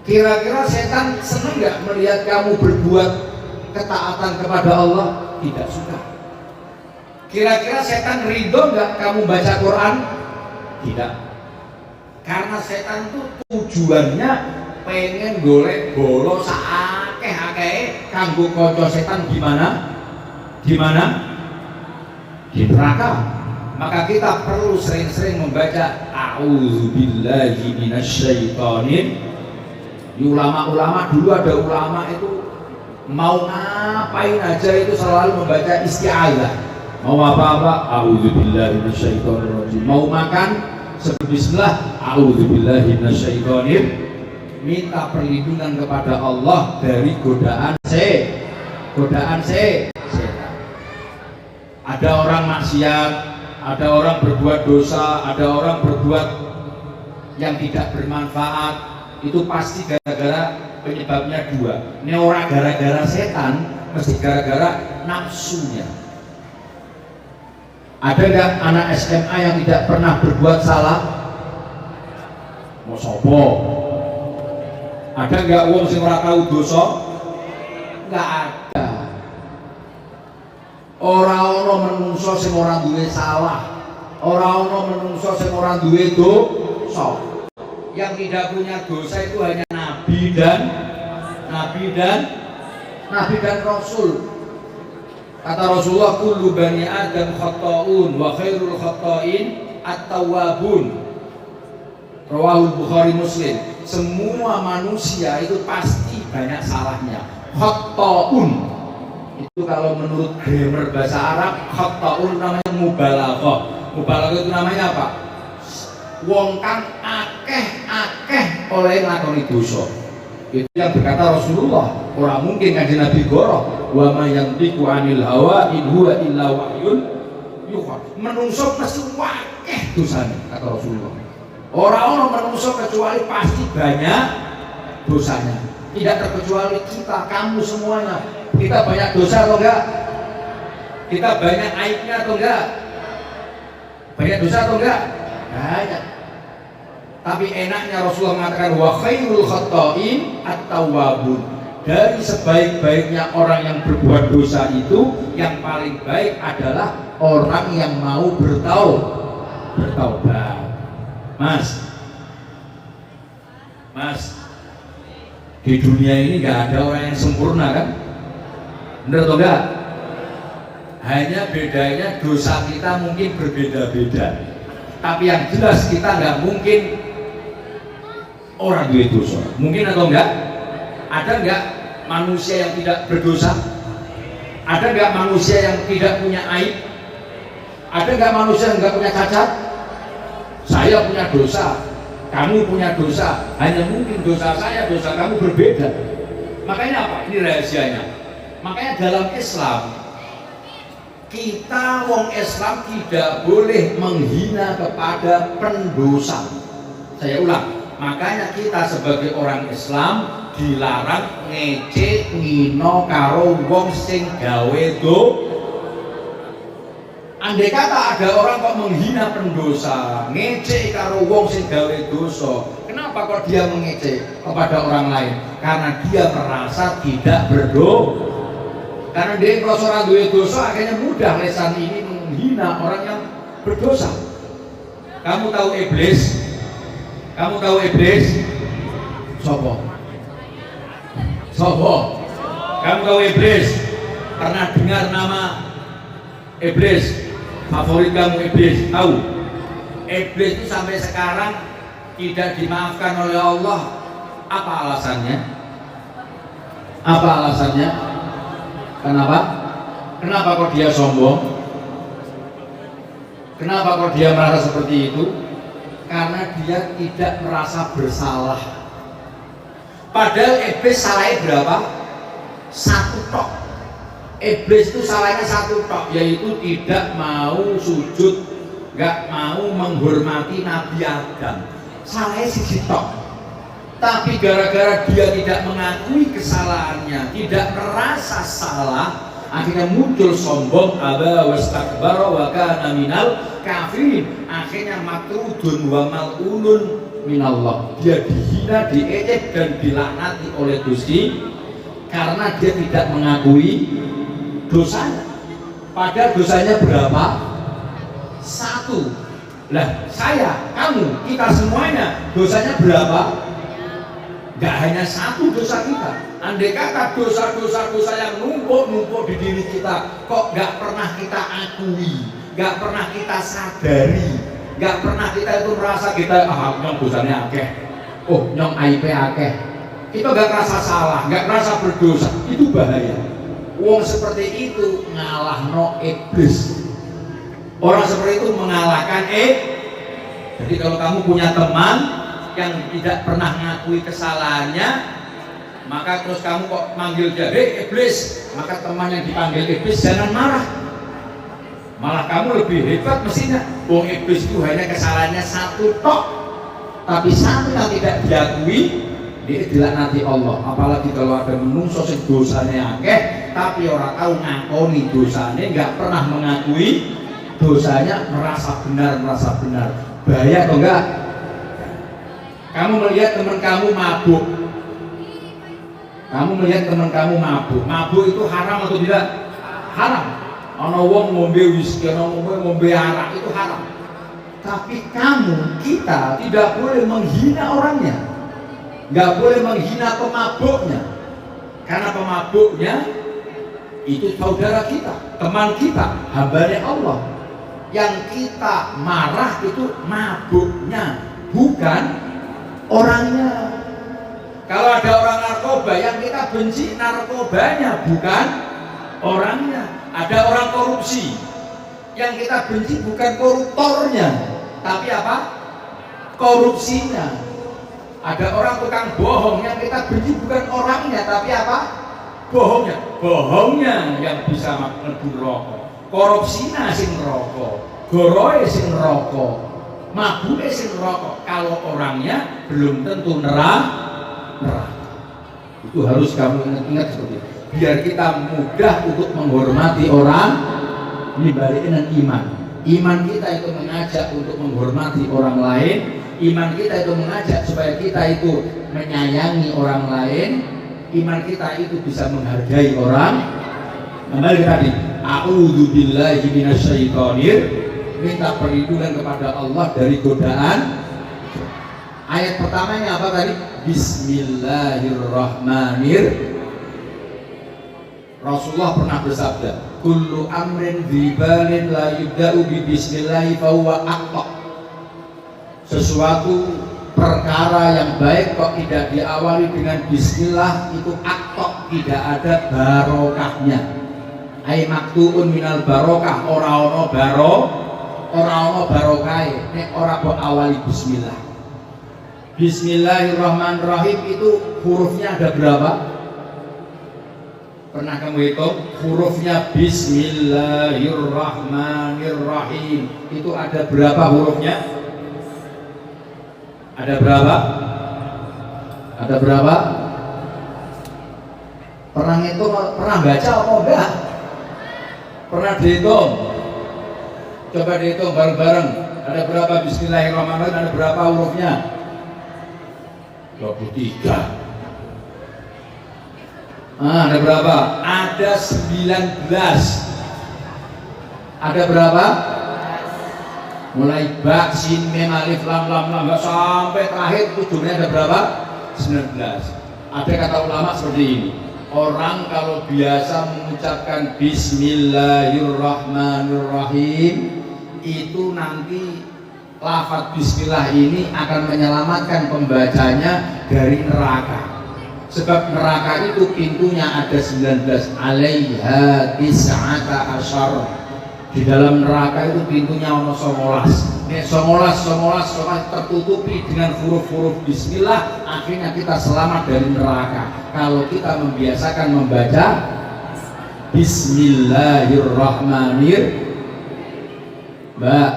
Kira-kira setan senang nggak melihat kamu berbuat ketaatan kepada Allah? Tidak suka. Kira-kira setan ridho nggak kamu baca Quran? Tidak. Karena setan itu tujuannya pengen golek bolo saakeh-akeh kanggo kanca setan gimana? Di neraka. Maka kita perlu sering-sering membaca a'udzubillahi minasyaitonir. Ulama-ulama dulu ada ulama itu mau ngapain aja itu selalu membaca isti'adzah. Mau apa-apa a'udzubillahi minasyaitonir rajim. Mau makan sebelum bismillah a'udzubillahi minasyaitonir, minta perlindungan kepada Allah dari godaan setan. Ada orang maksiat, ada orang berbuat dosa, ada orang berbuat yang tidak bermanfaat, itu pasti gara-gara penyebabnya dua. Ini orang gara-gara setan, mesti gara-gara nafsunya. Ada nggak anak SMA yang tidak pernah berbuat salah? Mau sopo? Ada nggak wong sing ora tahu dosa? Nggak ada. Ora ono menungso sing ora duwe salah. Ora ono menungso sing ora duwe dosa. Yang tidak punya dosa itu hanya nabi dan rasul. Kata Rasulullah, kullu bani Adam khata'un wa khairul khata'in at-tawwabun. Rawahul Bukhari Muslim. Semua manusia itu pasti banyak salahnya. Khata'un itu kalau menurut grammar bahasa Arab, khata'un namanya mubalaghah. Mubalaghah itu namanya apa? Wong kang akeh oleh nglakoni dosa. Itu yang berkata Rasulullah. Orang mungkin kanjeng Nabi goroh, wa ma yantiqu 'anil hawa in huwa illa wahyun yuha. Menungso mesti akeh dosane, kata Rasulullah. Orang menungso kecuali pasti banyak dosanya. Tidak terkecuali kita, kamu semuanya. Kita banyak dosa atau enggak? Kita banyak aibnya atau enggak? Banyak dosa atau enggak? Banyak. Tapi enaknya Rasulullah mengatakan wa khairul khata'in at-tawwabun. Dari sebaik-baiknya orang yang berbuat dosa itu, yang paling baik adalah orang yang mau bertaubat. Mas, di dunia ini nggak ada orang yang sempurna kan? Benar atau enggak? Hanya bedanya dosa kita mungkin berbeda-beda. Tapi yang jelas kita nggak mungkin orang duit dosa. Mungkin atau enggak? Ada enggak manusia yang tidak berdosa? Ada enggak manusia yang tidak punya aib? Ada enggak manusia yang enggak punya cacat? Saya punya dosa. Kamu punya dosa, hanya mungkin dosa saya, dosa kamu berbeda. Makanya apa? Ini rahasianya. Makanya dalam Islam, kita wong Islam tidak boleh menghina kepada pendosa. Saya ulang, makanya kita sebagai orang Islam dilarang ngece ngino karo wong sing gawe do. Andai kata ada orang kok menghina pendosa, ngece karo wong sing gawe dosa, kenapa kok dia mengece kepada orang lain? Karena dia merasa tidak berdosa. Karena dia merasa orang duwe dosa, akhirnya mudah lesan ini menghina orang yang berdosa. Kamu tahu iblis? Kamu tahu iblis? Sopo? Sopo? Kamu tahu iblis? Pernah dengar nama iblis? Favorit kamu iblis? Tahu? Iblis itu sampai sekarang tidak dimaafkan oleh Allah. Apa alasannya? Apa alasannya? Kenapa? Kenapa kok dia sombong? Kenapa kok dia merasa seperti itu? Karena dia tidak merasa bersalah. Padahal iblis salahnya berapa? Satu tok. Iblis itu salahnya satu tok, yaitu tidak mau sujud, gak mau menghormati Nabi Adam. Salahnya siji tok. Tapi gara-gara dia tidak mengakui kesalahannya, tidak merasa salah, akhirnya muncul sombong, aba wastakbara wa kana minal kafirin. Akhirnya matrudun wa mal'unun minallah. Dia dihina, diejek dan dilaknati oleh Gusti karena dia tidak mengakui dosanya. Padahal dosanya berapa? Satu. Lah saya, kamu, kita semuanya dosanya berapa? Gak hanya satu dosa kita. Andai kata dosa-dosa yang numpuk di diri kita kok gak pernah kita akui, gak pernah kita sadari, gak pernah kita itu merasa kita nyong dosanya akeh, oh nyong aib akeh, kita gak rasa salah, gak rasa berdosa. Itu bahaya. Wong seperti itu ngalahno iblis. Orang seperti itu mengalahkan Jadi kalau kamu punya teman yang tidak pernah mengakui kesalahannya, maka terus kamu kok manggil dia, hei iblis, maka teman yang dipanggil iblis jangan marah, malah kamu lebih hebat mestinya. Wong iblis itu hanya kesalahannya satu tok, tapi satu yang tidak diakui, dia dilaknati Allah. Apalagi kalau ada menungso sing dosanya akeh, tapi orang tahu ngakoni dosanya, nggak pernah mengakui dosanya, merasa benar. Bahaya atau enggak? Kamu melihat teman kamu mabuk. Mabuk itu haram atau tidak? Haram. Ana wong ngombe whisky, ana wong ngombe arak, itu haram. Tapi kita tidak boleh menghina orangnya. Enggak boleh menghina pemabuknya. Karena pemabuknya itu saudara kita, teman kita, hambanya Allah. Yang kita marah itu mabuknya, bukan orangnya. Kalau ada orang narkoba yang kita benci narkobanya, bukan orangnya. Ada orang korupsi yang kita benci bukan koruptornya, tapi apa? Korupsinya. Ada orang tukang bohong yang kita benci bukan orangnya, tapi apa? Bohongnya yang bisa mlebu neraka. Korupsinya sing neraka, goroe sing neraka, mabuke sing neraka. Kalau orangnya belum tentu neraka. Itu harus kamu ingat seperti itu. Biar kita mudah untuk menghormati orang. Ini balik dengan iman kita itu mengajak untuk menghormati orang lain. Iman kita itu mengajak supaya kita itu menyayangi orang lain. Iman kita itu bisa menghargai orang. Kembali tadi, a'udzu billahi minasyaitonir, minta perlindungan kepada Allah dari godaan. Ayat pertamanya apa tadi? Bismillahirrahmanirrahim. Rasulullah pernah bersabda, kullu amrin dzibalin la yubda'u bi bismillahi fa huwa aqta. Sesuatu perkara yang baik kok tidak diawali dengan bismillah itu aqta, tidak ada barokahnya. Ai maktuun minal barokah, ora ono barokahe nek ora kok awali bismillah. Bismillahirrahmanirrahim itu hurufnya ada berapa? Pernah kamu hitung? Hurufnya Bismillahirrahmanirrahim itu ada berapa hurufnya? Ada berapa? Ada berapa? Pernah ngitung, pernah baca apa enggak? Pernah dihitung? Coba dihitung bareng-bareng. Ada berapa Bismillahirrahmanirrahim? Ada berapa hurufnya? 23. Ada berapa? Ada 19. Ada berapa? Mulai ba, sin, mim, alif, lam, sampai terakhir ujungnya ada berapa? 19. Ada kata ulama seperti ini. Orang kalau biasa mengucapkan Bismillahirrahmanirrahim, itu nanti lafaz Bismillah ini akan menyelamatkan pembacanya dari neraka. Sebab neraka itu pintunya ada 19, alaiha tis'ata asyar. Di dalam neraka itu pintunya ono 19. Nek 19 tertutupi dengan huruf-huruf Bismillah, akhirnya kita selamat dari neraka. Kalau kita membiasakan membaca Bismillahirrahmanirrahim. Mbak,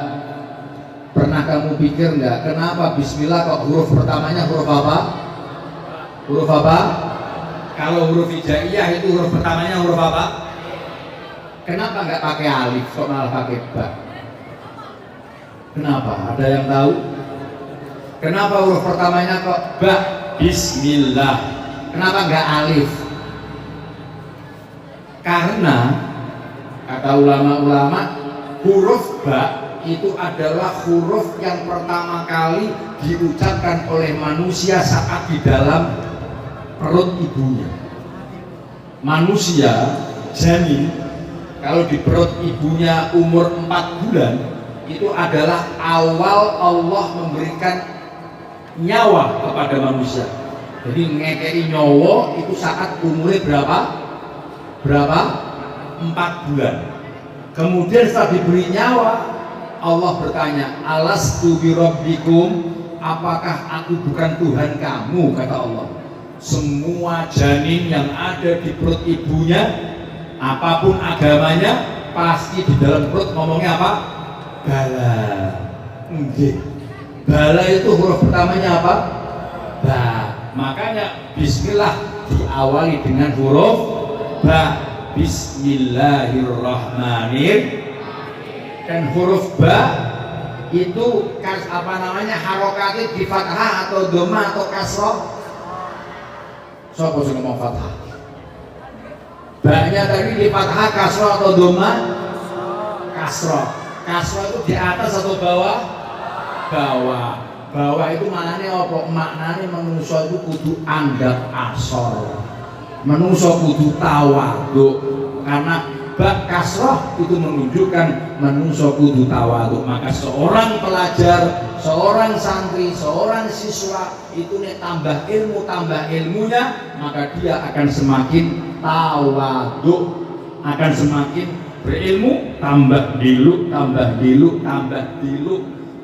pernah kamu pikir nggak kenapa Bismillah kok huruf pertamanya huruf apa? Huruf apa? Kalau huruf hijaiyah itu huruf pertamanya huruf apa? Kenapa nggak pakai alif kok malah pakai ba? Kenapa? Ada yang tahu? Kenapa huruf pertamanya kok ba? Bismillah. Kenapa nggak alif? Karena kata ulama-ulama, huruf ba itu adalah huruf yang pertama kali diucapkan oleh manusia saat di dalam perut ibunya. Manusia janin kalau di perut ibunya umur 4 bulan itu adalah awal Allah memberikan nyawa kepada manusia. Jadi ngekei nyawa itu saat umurnya berapa? 4 bulan. Kemudian setelah diberi nyawa, Allah bertanya, alastu birabbikum, apakah aku bukan Tuhan kamu? Kata Allah. Semua janin yang ada di perut ibunya, apapun agamanya, pasti di dalam perut ngomongnya apa? Bala. Nggih. Bala itu huruf pertamanya apa? Ba. Makanya Bismillah diawali dengan huruf ba. Bismillahirrahmanirrahim. Dan huruf ba itu harokatnya di fathah atau dhamma atau kasroh. Siapa yang ngomong fathah? Ba-nya tadi di fathah, kasroh atau dhamma? Kasroh. Kasroh itu di atas atau bawah? Bawah. Bawah itu maknanya apa? Maknanya manusia itu kudu andap asor. Manusia kudu tawaduk. Karena bak kasroh itu menunjukkan manusia kudu tawaduk. Maka seorang pelajar, seorang santri, seorang siswa itu nih tambah ilmunya, maka dia akan semakin tawaduk, akan semakin berilmu, tambah dilu.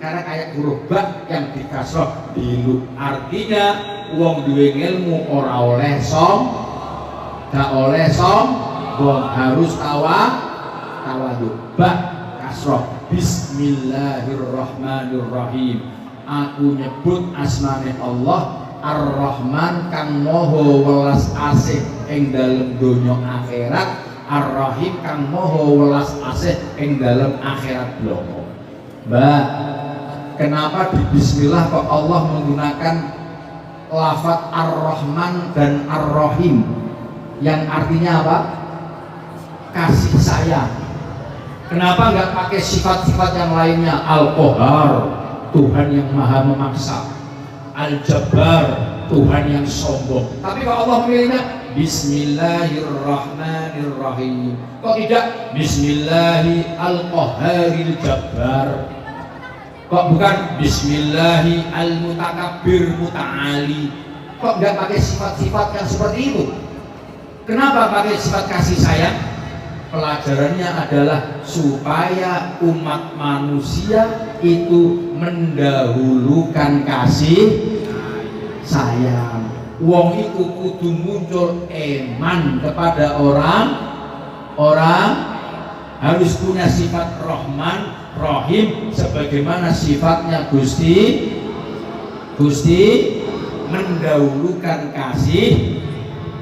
Karena kayak huruf bak yang di kasroh dilu, artinya wong duwe ilmu ora oleh gak oleh harus tawaduk. Ba kasroh. Bismillahirrahmanirrahim. Aku nyebut asmane Allah Ar-Rahman kang maha welas asih ing dalem donya akhirat, Ar-Rahim kang maha welas asih ing dalem akhirat bloko. Mbak, kenapa di Bismillah kok Allah menggunakan lafaz Ar-Rahman dan Ar-Rahim yang artinya apa? Kasih sayang. Kenapa nggak pakai sifat-sifat yang lainnya? Al-Qahar, Tuhan yang maha memaksa. Al-Jabbar, Tuhan yang sombong. Tapi kalau Allah memilihnya Bismillahirrahmanirrahim, kok tidak Bismillahi Al-Qahharil Jabbar? Kok bukan Bismillahi Al-Mutakabbir Muta'ali? Kok nggak pakai sifat-sifat yang seperti itu? Kenapa pakai sifat kasih sayang? Pelajarannya adalah supaya umat manusia itu mendahulukan kasih sayang. Wong iku kudu muncul iman kepada orang harus punya sifat Rahman Rahim sebagaimana sifatnya Gusti mendahulukan kasih.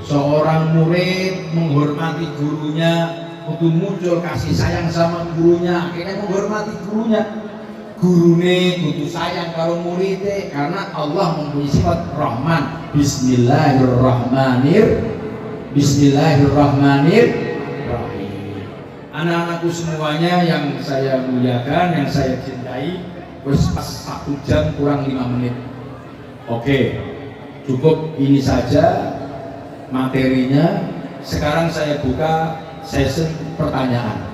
Seorang murid menghormati gurunya, kudu muncul kasih sayang sama gurunya, akhirnya menghormati gurunya. Gurune kudu sayang karo muridnya karena Allah mempunyai sifat Rahman. Bismillahirrahmanirrahim. Anak-anakku semuanya yang saya muliakan, yang saya cintai, wis pas 1 jam kurang 5 menit. Oke, cukup ini saja materinya. Sekarang saya buka sesi pertanyaan.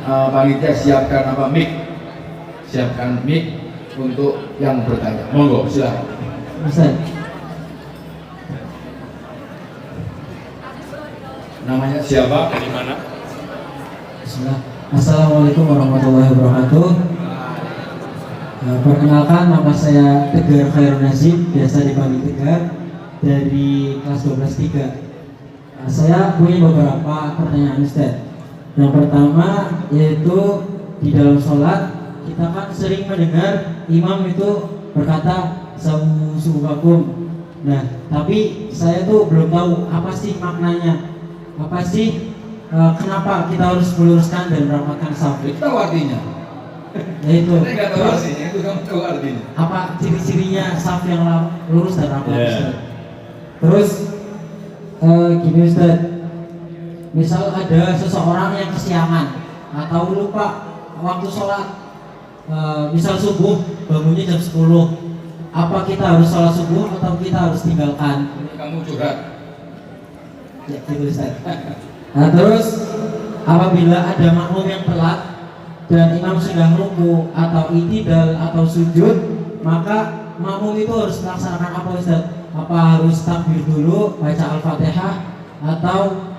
Panitia siapkan siapkan mic untuk yang bertanya. Monggo, silakan. Ustaz. Namanya siapa? Dari mana? Bismillah. Assalamualaikum warahmatullahi wabarakatuh. Perkenalkan, nama saya Tegar Khairun Nazim, biasa dipanggil Tegar, dari kelas 12 3. Saya punya beberapa pertanyaan Ustaz. Yang pertama yaitu di dalam sholat kita kan sering mendengar imam itu berkata sawu-subuhakum. Nah, tapi saya tuh belum tahu apa sih maknanya. Apa sih kenapa kita harus meluruskan dan merapatkan saf? Itu tahu artinya. Yaitu. Saya nggak tahu artinya, itu kamu tahu artinya. Apa ciri-cirinya saf yang lurus dan rapat? Yeah. Terus gini Ustaz. Misal ada seseorang yang kesiangan atau lupa waktu sholat, misal subuh bangunnya jam 10, apa kita harus sholat subuh atau kita harus tinggalkan? Ini kamu curhat. Ya gitu Ustaz. Nah terus apabila ada makmum yang telat dan imam sudah ruku atau i'tidal atau sujud, maka makmum itu harus melaksanakan apa Ustaz? Apa harus takbir dulu, baca Al-Fatihah, atau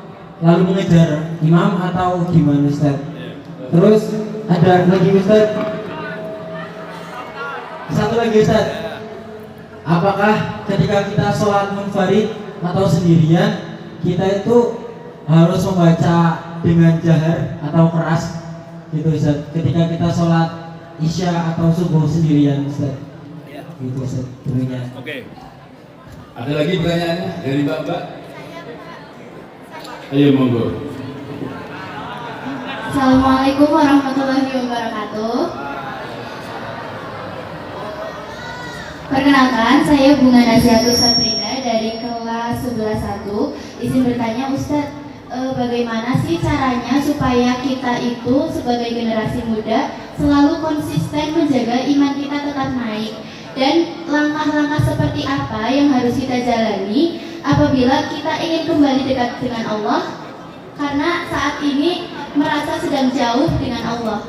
lalu mengejar imam atau gimana Ustaz? Terus ada lagi Ustaz, satu lagi Ustaz, apakah ketika kita sholat munfarid atau sendirian kita itu harus membaca dengan jahar atau keras gitu Ustaz, ketika kita sholat isya atau subuh sendirian Ustaz? Gitu Ustaz, dulunya. Oke. Ada lagi pertanyaannya dari Mbak? Ayo monggo. Assalamualaikum warahmatullahi wabarakatuh. Perkenalkan, saya Bunga Nasihatul Sabrina dari kelas 11-1. Izin bertanya Ustadz, bagaimana sih caranya supaya kita itu sebagai generasi muda selalu konsisten menjaga iman kita tetap naik? Dan langkah-langkah seperti apa yang harus kita jalani apabila kita ingin kembali dekat dengan Allah, karena saat ini merasa sedang jauh dengan Allah.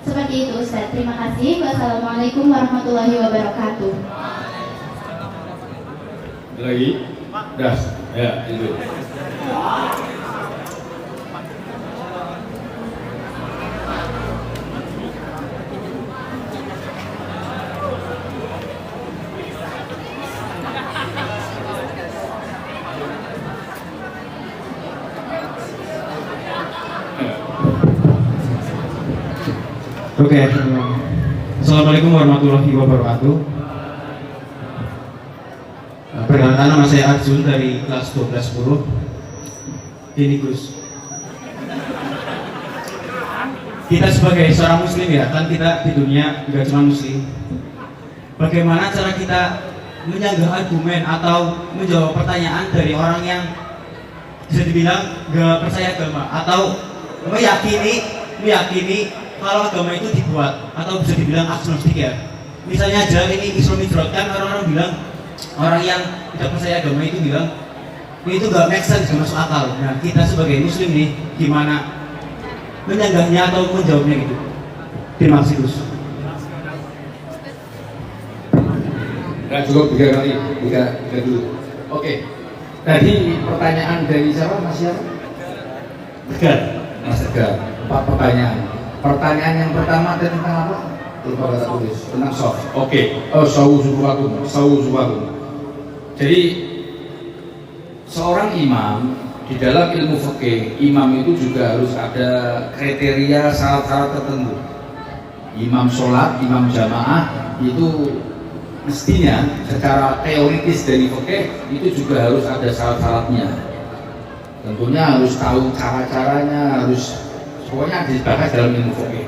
Seperti itu Ustaz. Terima kasih. Wassalamualaikum warahmatullahi wabarakatuh. Lagi? Das. Ya, itu. Oke, Assalamualaikum warahmatullahi wabarakatuh. Perkenalkan, nama saya Arjun dari kelas 12-10. Ini Gus, kita sebagai seorang muslim ya, kan kita di dunia tidak cuma muslim. Bagaimana cara kita menyanggah argumen atau menjawab pertanyaan dari orang yang bisa dibilang gak percaya agama atau meyakini kalau agama itu dibuat atau bisa dibilang agnostik ya. Misalnya aja ini Islam kan orang-orang bilang, orang yang tidak percaya agama itu bilang itu gak make sense, gak masuk akal. Nah kita sebagai muslim nih gimana menyanggahnya atau menjawabnya gitu? Terima kasih Gus. Nggak cukup 3 kali, 3 dulu. Oke. Tadi pertanyaan dari siapa? Mas siapa? Tegar. Mas Tegar. 4 pertanyaan. Pertanyaan yang pertama tentang apa? lupa kata tulis tentang soft. Oke. Sawu sufakum. Jadi seorang imam di dalam ilmu fikih, imam itu juga harus ada kriteria syarat-syarat tertentu. Imam sholat, imam jamaah itu mestinya secara teoritis dari fikih itu juga harus ada syarat-syaratnya. Tentunya harus tahu cara-caranya, harus pokoknya dibahas dalam ilmu fikih.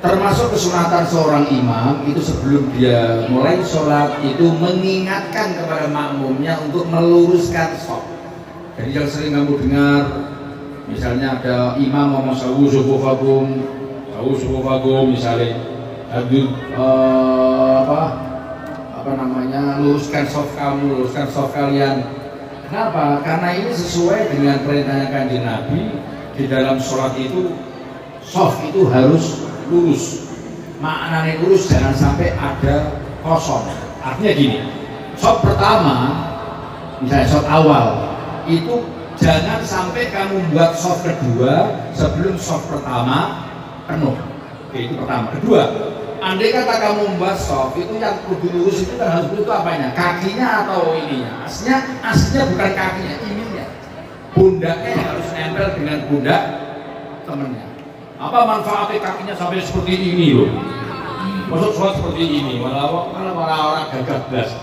Termasuk kesunatan seorang imam itu sebelum dia mulai sholat itu mengingatkan kepada makmumnya untuk meluruskan shaf. Jadi yang sering kamu dengar, misalnya ada imam ngomong sawu sufufakum misalnya, luruskan shaf kamu, luruskan shaf kalian. Kenapa? Karena ini sesuai dengan perintahnya Kanjeng Nabi di dalam sholat itu, shaf itu harus lurus. Maknanya lurus, jangan sampai ada kosong. Artinya gini, shaf pertama, misalnya shaf awal, itu jangan sampai kamu buat shaf kedua sebelum shaf pertama penuh. Oke, itu pertama. Kedua, andai kata kamu membuat shaf itu yang kudu lurus itu kan harus itu apanya? Kakinya atau ininya? Aslinya bukan kakinya, ininya. Pundaknya harus nempel dengan pundak temennya. Apa manfaatnya kakinya sampai seperti ini loh? Maksud sholat seperti ini, malah orang gagah belas.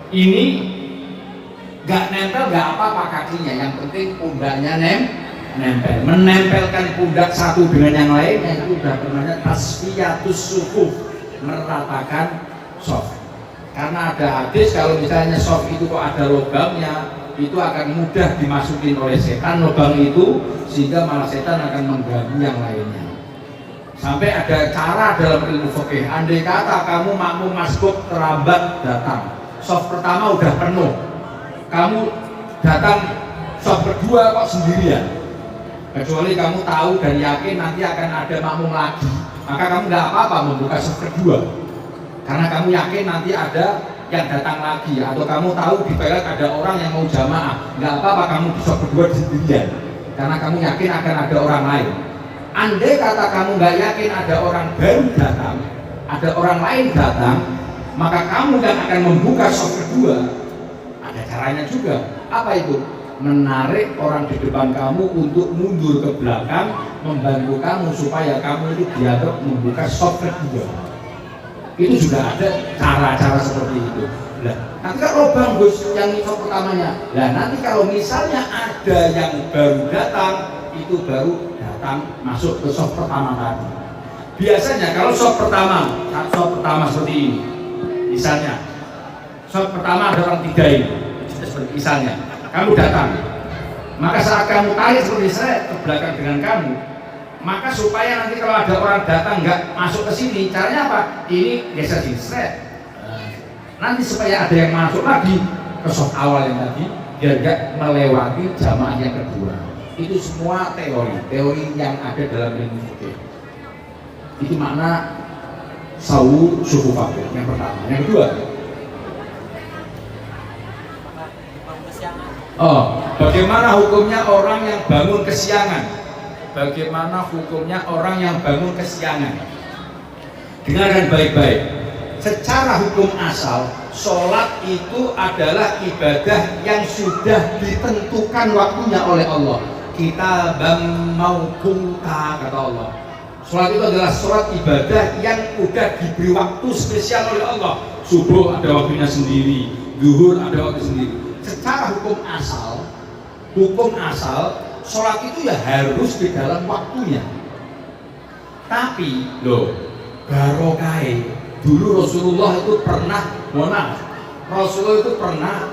Ini gak nempel gak apa-apa kakinya, yang penting pundaknya nempel. Menempelkan pundak satu dengan yang lainnya itu udah namanya tasfiyatus sufuf, meratakan shaf. Karena ada hadis kalau misalnya shaf itu kok ada lubangnya, itu akan mudah dimasukin oleh setan lubang itu, sehingga malah setan akan mengganggu yang lainnya. Sampai ada cara dalam ilmu fikih, andai kata kamu makmum masbuk terlambat datang, shaf pertama udah penuh, kamu datang shaf kedua kok sendirian, kecuali kamu tahu dan yakin nanti akan ada makmum lagi, maka kamu nggak apa-apa membuka shaf kedua, karena kamu yakin nanti ada yang datang lagi, atau kamu tahu di toilet ada orang yang mau jamaah, nggak apa-apa kamu di shaf kedua sendirian, karena kamu yakin akan ada orang lain. Andai kata kamu nggak yakin ada orang baru datang, ada orang lain datang, maka kamu yang akan membuka shaf kedua, ada caranya juga. Apa itu? Menarik orang di depan kamu untuk mundur ke belakang, membantu kamu supaya kamu itu dianggap membuka shaf kedua. Itu juga ada cara-cara seperti itu. Nah, nanti kalau lubang Gus yang shaf pertamanya, nah nanti kalau misalnya ada yang baru datang, itu baru datang masuk ke shaf pertama tadi. Biasanya kalau shaf pertama seperti ini, misalnya shaf pertama ada orang 3 ini, misalnya kamu datang, maka saat kamu tarik seperti saya ke belakang dengan kamu, maka supaya nanti kalau ada orang datang nggak masuk ke sini, caranya apa? Ini geser sini, nanti supaya ada yang masuk lagi ke shaf awal yang tadi, biar nggak melewati jamaah yang kedua. Itu semua teori yang ada dalam ilmu fikih. Itu makna sawu sufufakum yang pertama. Yang kedua, bagaimana hukumnya orang yang bangun kesiangan? Bagaimana hukumnya orang yang bangun kesiangan? Dengarkan baik-baik. Secara hukum asal, sholat itu adalah ibadah yang sudah ditentukan waktunya oleh Allah. Kita mauquta, kata Allah. Sholat itu adalah sholat ibadah yang udah diberi waktu spesial oleh Allah. Subuh ada waktunya sendiri, zuhur ada waktu sendiri. Secara hukum asal, sholat itu ya harus di dalam waktunya. Tapi barokah dulu Rasulullah itu pernah, Rasulullah itu pernah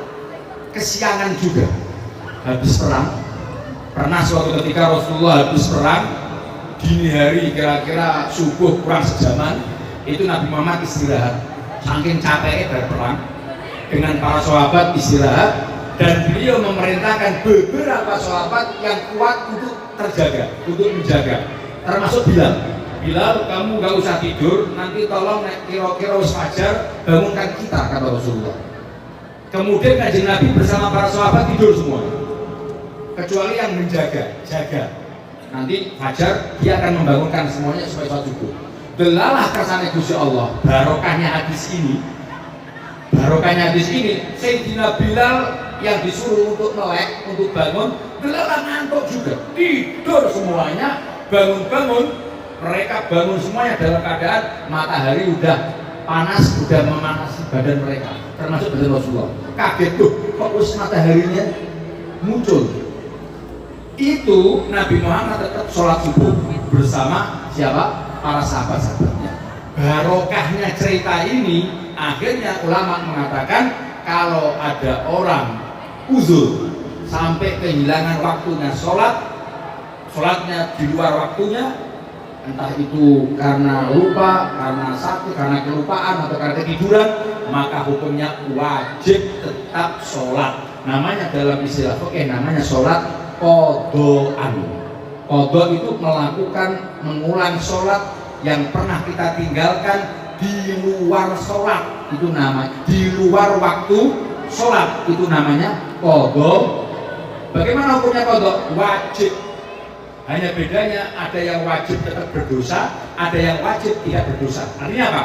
kesiangan juga habis perang. Pernah suatu ketika Rasulullah habis perang dini hari, kira-kira subuh kurang sejaman, itu Nabi Muhammad istirahat, saking capeknya dari perang, dengan para sahabat istirahat, dan beliau memerintahkan beberapa sahabat yang kuat untuk menjaga, termasuk Bilal, kamu gak usah tidur, nanti tolong kira-kira fajar bangunkan kita, kata Rasulullah. Kemudian Kanjeng Nabi bersama para sahabat tidur semua, kecuali yang jaga. Nanti fajar dia akan membangunkan semuanya supaya sholat subuh. Delalah kersane Gusti Allah. Barokahnya hadis ini. Sayyidina Bilal yang disuruh untuk melek, untuk bangun, delalah ngantuk juga. Tidur semuanya, bangun-bangun. Mereka bangun semuanya dalam keadaan matahari udah panas, udah memanasi badan mereka, termasuk badan Rasulullah. Kaget tuh, kok mataharinya muncul. Itu Nabi Muhammad tetap sholat subuh bersama siapa? Para sahabat-sahabatnya. Barokahnya cerita ini, akhirnya ulama mengatakan kalau ada orang uzur sampai kehilangan waktunya sholatnya di luar waktunya, entah itu karena lupa, karena sakit, karena kelupaan atau karena ketiduran, maka hukumnya wajib tetap sholat. Namanya dalam istilah fikih namanya sholat qadhaan. Qadha itu mengulang sholat yang pernah kita tinggalkan di luar sholat, itu namanya di luar waktu sholat, itu namanya qadha. Bagaimana hukumnya qadha? Wajib. Hanya bedanya ada yang wajib tetap berdosa, ada yang wajib tidak berdosa. Artinya apa?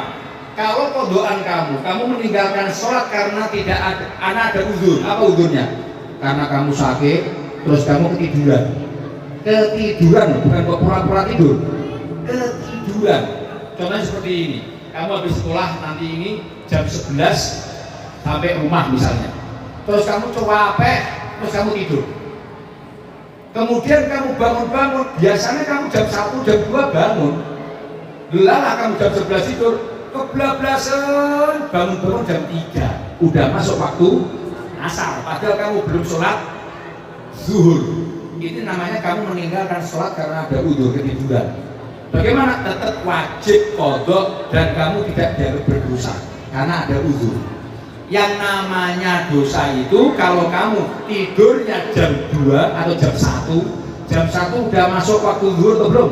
Kalau qadhaan kamu meninggalkan sholat karena ada uzur. Apa uzurnya? Karena kamu sakit, terus kamu ketiduran, bukan kok pura-pura tidur, ketiduran. Contohnya seperti ini, kamu habis sekolah nanti ini jam 11 sampai rumah misalnya, terus kamu capek, terus kamu tidur, kemudian kamu bangun, biasanya kamu jam 1, jam 2 bangun, delalah kamu jam 11 tidur, kebablasan bangun jam 3, udah masuk waktu asar, padahal kamu belum sholat zuhur. Itu namanya kamu meninggalkan sholat karena ada uzur, ketiduran. Bagaimana? Tetap wajib qadha dan kamu tidak dianggap berdosa karena ada uzur. Yang namanya dosa itu kalau kamu tidurnya jam 2 atau jam 1 udah masuk waktu zuhur atau belum?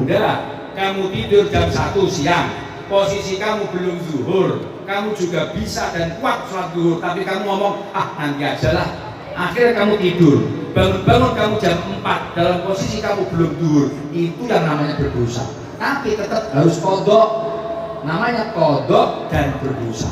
Udah. Kamu tidur jam 1 siang, posisi kamu belum zuhur, kamu juga bisa dan kuat sholat zuhur, tapi kamu ngomong nanti aja lah. Akhirnya kamu tidur, bangun kamu jam 4 dalam posisi kamu belum zuhur, itu yang namanya berdosa. Tapi tetap harus qadha, namanya qadha dan berdosa.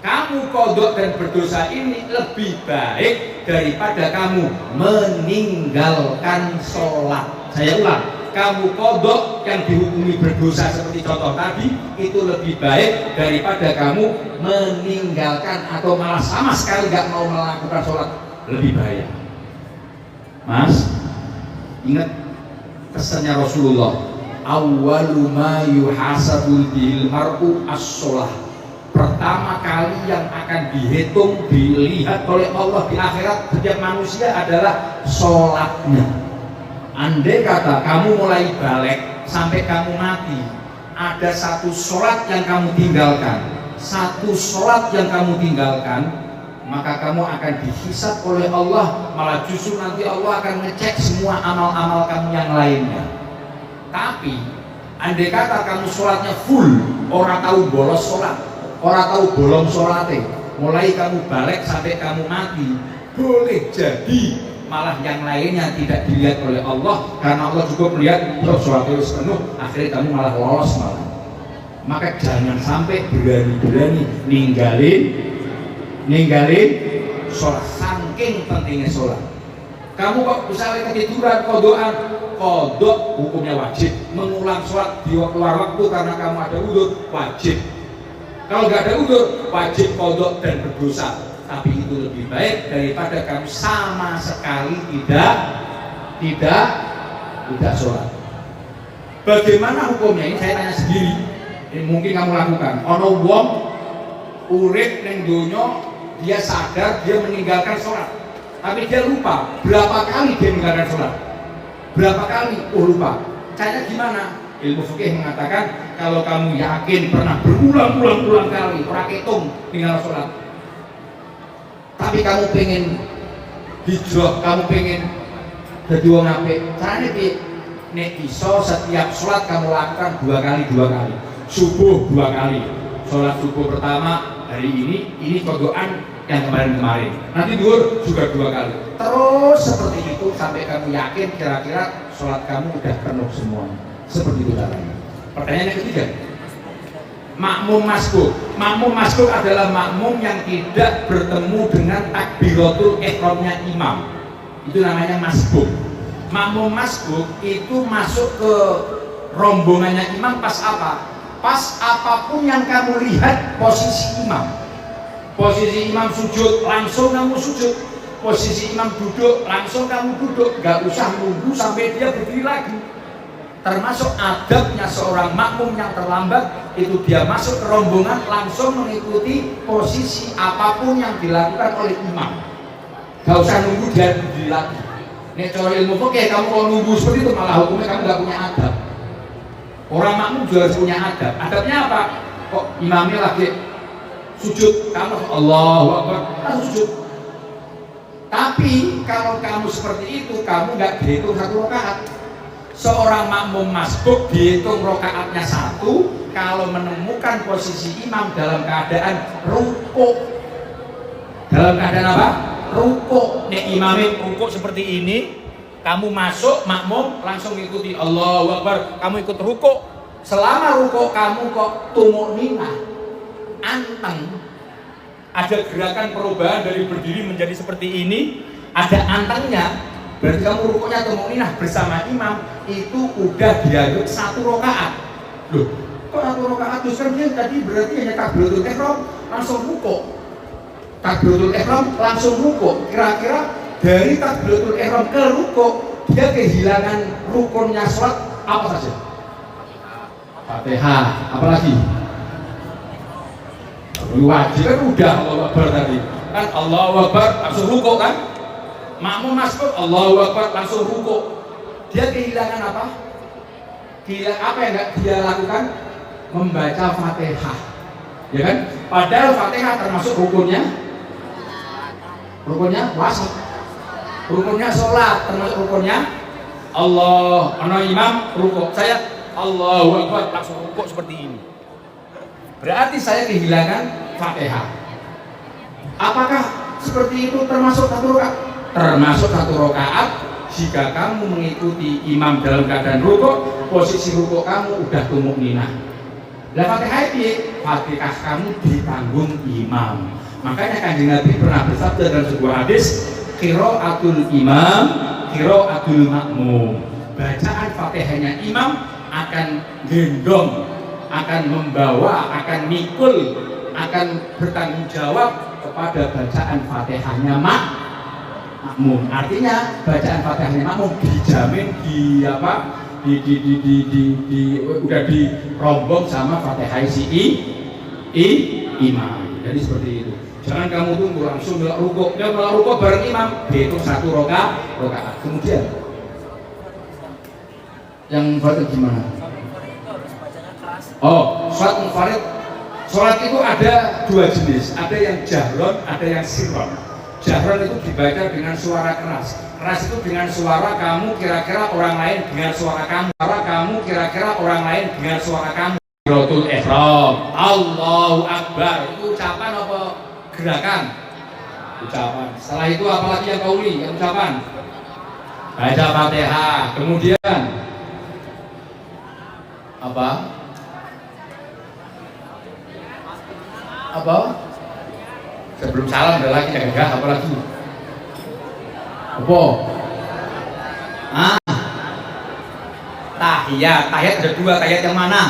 Kamu qadha dan berdosa ini lebih baik daripada kamu meninggalkan sholat. Saya ulang, kamu qadha yang dihukumi berdosa seperti contoh tadi itu lebih baik daripada kamu meninggalkan atau malah sama sekali nggak mau melakukan sholat, lebih bahaya. Mas, ingat pesannya Rasulullah, awwalu ma yuhasabu bihil mar'u as-sholah. Pertama kali yang akan dihitung, dilihat oleh Allah di akhirat setiap manusia adalah sholatnya. Andai kata kamu mulai balik sampai kamu mati, ada satu sholat yang kamu tinggalkan, maka kamu akan dihisab oleh Allah. Malah justru nanti Allah akan ngecek semua amal-amal kamu yang lainnya. Tapi andai kata kamu sholatnya full, orang tahu bolos sholat, orang tahu bolong sholatnya, mulai kamu balik sampai kamu mati, boleh jadi malah yang lainnya tidak dilihat oleh Allah, karena Allah juga melihat sholat terus penuh, akhirnya kamu malah lolos malah. Maka jangan sampai berani-berani ninggalin sholat, saking pentingnya sholat. Kamu kok misalnya ketiduran, qadha hukumnya wajib, mengulang sholat di luar waktu karena kamu ada uzur wajib. Kalau nggak ada uzur wajib qadha dan berdosa. Tapi itu lebih baik daripada kamu sama sekali tidak sholat. Bagaimana hukumnya? Ini saya tanya sendiri. Ini mungkin kamu lakukan. Ono wong urip ning donya, dia sadar dia meninggalkan sholat, tapi dia lupa berapa kali dia meninggalkan sholat. Berapa kali? Lupa. Caranya gimana? Ilmu fikih mengatakan kalau kamu yakin pernah berulang-ulang kali ora ketung tinggal sholat, tapi kamu pengen hijrah, kamu pengen jadi wong apik, caranya nek iso setiap sholat kamu lakukan dua kali. Subuh 2 kali, sholat subuh pertama hari ini qadhaan yang kemarin, nanti zuhur juga 2 kali, terus seperti itu sampai kamu yakin kira-kira sholat kamu udah penuh semuanya. Seperti itu caranya. Pertanyaan yang ketiga, makmum masbuk. Makmum masbuk adalah makmum yang tidak bertemu dengan takbiratul ihramnya imam. Itu namanya masbuk. Makmum masbuk itu masuk ke rombongannya imam pas apa? Pas apapun yang kamu lihat posisi imam. Posisi imam sujud, langsung kamu sujud. Posisi imam duduk, langsung kamu duduk. Gak usah nunggu sampai dia berdiri lagi. Termasuk adabnya seorang makmum yang terlambat, itu dia masuk ke rombongan langsung mengikuti posisi apapun yang dilakukan oleh imam. Gak usah nunggu dia berdiri lagi. Nek cara ilmu fikih kamu kalau nunggu seperti itu malah hukumnya kamu gak punya adab. Orang makmum juga harus punya adab. Adabnya apa? Kok imamnya lagi sujud, kamu Allahu Akbar, langsung sujud. Tapi kalau kamu seperti itu, kamu gak dihitung satu rakaat. Seorang makmum masbuk dihitung rakaatnya satu kalau menemukan posisi imam dalam keadaan rukuk. Dalam keadaan apa? Rukuk. Nek imamnya rukuk seperti ini, kamu masuk makmum langsung ikuti Allahu Akbar, kamu ikut rukuk. Selama rukuk kamu kok tumukninah, anteng, ada gerakan perubahan dari berdiri menjadi seperti ini, ada antengnya. Berarti kamu rukuknya tumukninah bersama imam, itu udah dianggap satu rakaat. Loh, kok satu rakaat? Terus kan dia tadi berarti hanya takbiratul ihram langsung rukuk. Takbiratul ihram langsung rukuk. Kira-kira dari takbiratul ihram ke rukuk dia kehilangan rukunnya sholat apa saja? Fatihah, apalagi? Wajib kan udah Allahu Akbar tadi. Kan Allahu Akbar langsung rukuk kan? Makmum masbuk Allahu Akbar langsung rukuk. Dia kehilangan apa? Apa yang enggak dia lakukan? Membaca Fatihah. Ya kan? Padahal Fatihah termasuk rukunnya puasa. Rukunnya sholat, termasuk rukunnya Allah. Ana imam rukuk, saya Allahu Akbar langsung rukuk seperti ini. Berarti saya kehilangan Fatihah. Apakah seperti itu termasuk satu rakaat? Termasuk satu rakaat jika kamu mengikuti imam dalam keadaan rukuk, posisi rukuk kamu udah tumukninah. Lah Fatihah piye? Fatihah kamu ditanggung imam. Makanya Kanjeng Nabi pernah bersabda dalam sebuah hadis, qiraatul imam, qiraatul makmum. Bacaan Fatihahnya imam akan gendong, akan membawa, akan mikul, akan bertanggung jawab kepada bacaan Fatihahnya makmum. Artinya bacaan Fatihahnya makmum dijamin udah dirombong sama Fatihah si imam. Jadi seperti itu. Jangan kamu tunggu langsung melak rukuk. Dia melak rukuk bareng imam, dihitung satu rakaat. Kemudian yang munfarid gimana? Oh, sholat munfarid. Sholat itu ada dua jenis. Ada yang jahron, ada yang sirron. Jahron itu dibaca dengan suara keras. Keras itu dengan suara kamu kira-kira orang lain dengan suara kamu. Suara kamu kira-kira orang lain dengan suara kamu. Takbiratul ihram, Allahu Akbar. Itu ucapan apa gerakan? Ucapan. Setelah itu apalagi yang kauli? Yang ucapan. Baca Fatihah. Kemudian apa? Sebelum salam ada lagi enggak? Apa lagi? Apa? Tahiyat ada dua. Tahiyat yang mana?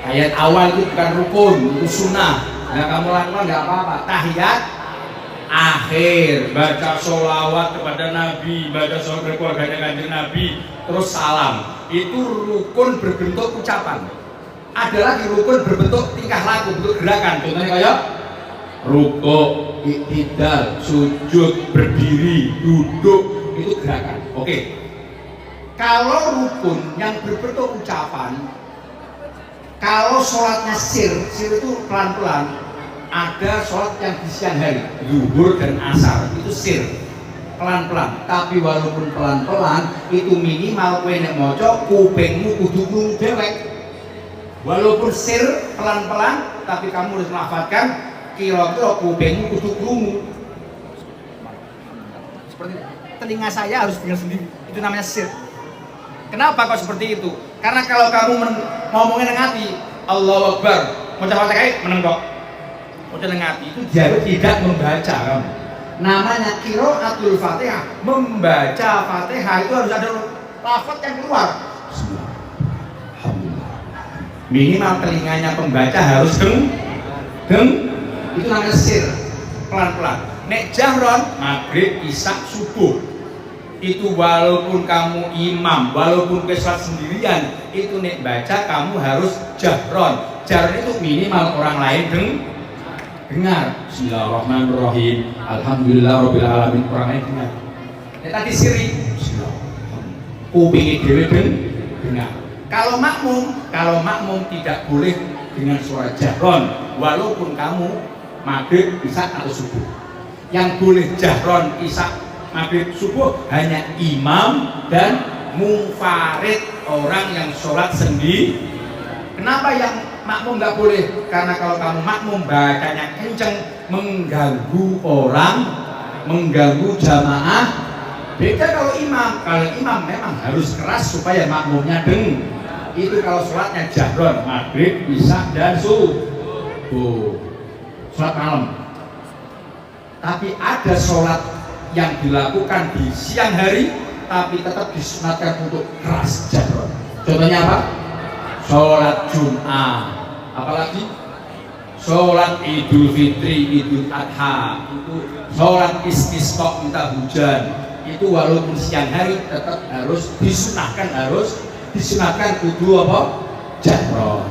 Tahiyat awal itu bukan rukun, itu sunnah. Nah kamu lakukan nggak apa-apa. Tahiyat akhir, baca sholawat kepada Nabi, baca sholawat kepada keluarganya Kanjeng Nabi, terus salam. Itu rukun berbentuk ucapan. Ada lagi rukun berbentuk tingkah laku, bentuk gerakan. Contohnya kayak rukuk, iktidal, sujud, berdiri, duduk, itu gerakan. Oke. Kalau rukun yang berbentuk ucapan, kalau sholatnya sir itu pelan-pelan. Ada sholat yang di siang hari, zuhur dan asar, itu sir, pelan-pelan. Tapi walaupun pelan-pelan, itu minimal kowe nek maca kupingmu kudu krungu dewek. Walaupun sir pelan-pelan, tapi kamu harus melafadzkan kira-kira kupingmu kudu krungu. Seperti telinga saya harus dengar sendiri. Itu namanya sir. Kenapa kok seperti itu? Karena kalau kamu ngomongin nang ati, Allahu Akbar, maca Fatihah meneng kok. Maca nang ati itu dia tidak membaca kamu. Namanya qiraatul Fatihah, membaca Fatihah itu harus ada lafaz yang keluar. Alhamdulillah. Minimal telinganya pembaca harus deng, itu namanya sir, pelan-pelan. Nek jahron, maghrib, isya, subuh, itu walaupun kamu imam, walaupun ke sholat sendirian, itu nek baca kamu harus jahron. Jahron itu minimal orang lain dengar. Bismillahirrahmanirrahim. Alhamdulillahirabbil alamin, orang lain dengar. Nek tadi siri, kuping dhewe dengar. Kalau makmum tidak boleh dengan suara jahron, walaupun kamu maghrib, isya atau subuh. Yang boleh jahron, isya, maghrib, subuh hanya imam dan munfarid, orang yang sholat sendiri. Kenapa yang makmum nggak boleh? Karena kalau kamu makmum bacanya kenceng, mengganggu orang, mengganggu jamaah. Beda kalau imam memang harus keras supaya makmumnya itu kalau sholatnya jahron, maghrib, isya dan subuh, sholat malam. Tapi ada sholat yang dilakukan di siang hari tapi tetap disunatkan untuk keras jahron. Contohnya apa? Sholat Jum'ah, apalagi sholat Idul Fitri, Idul Adha, itu sholat istisqa, minta hujan, itu walaupun siang hari tetap harus disunatkan kudu apa? Jahron.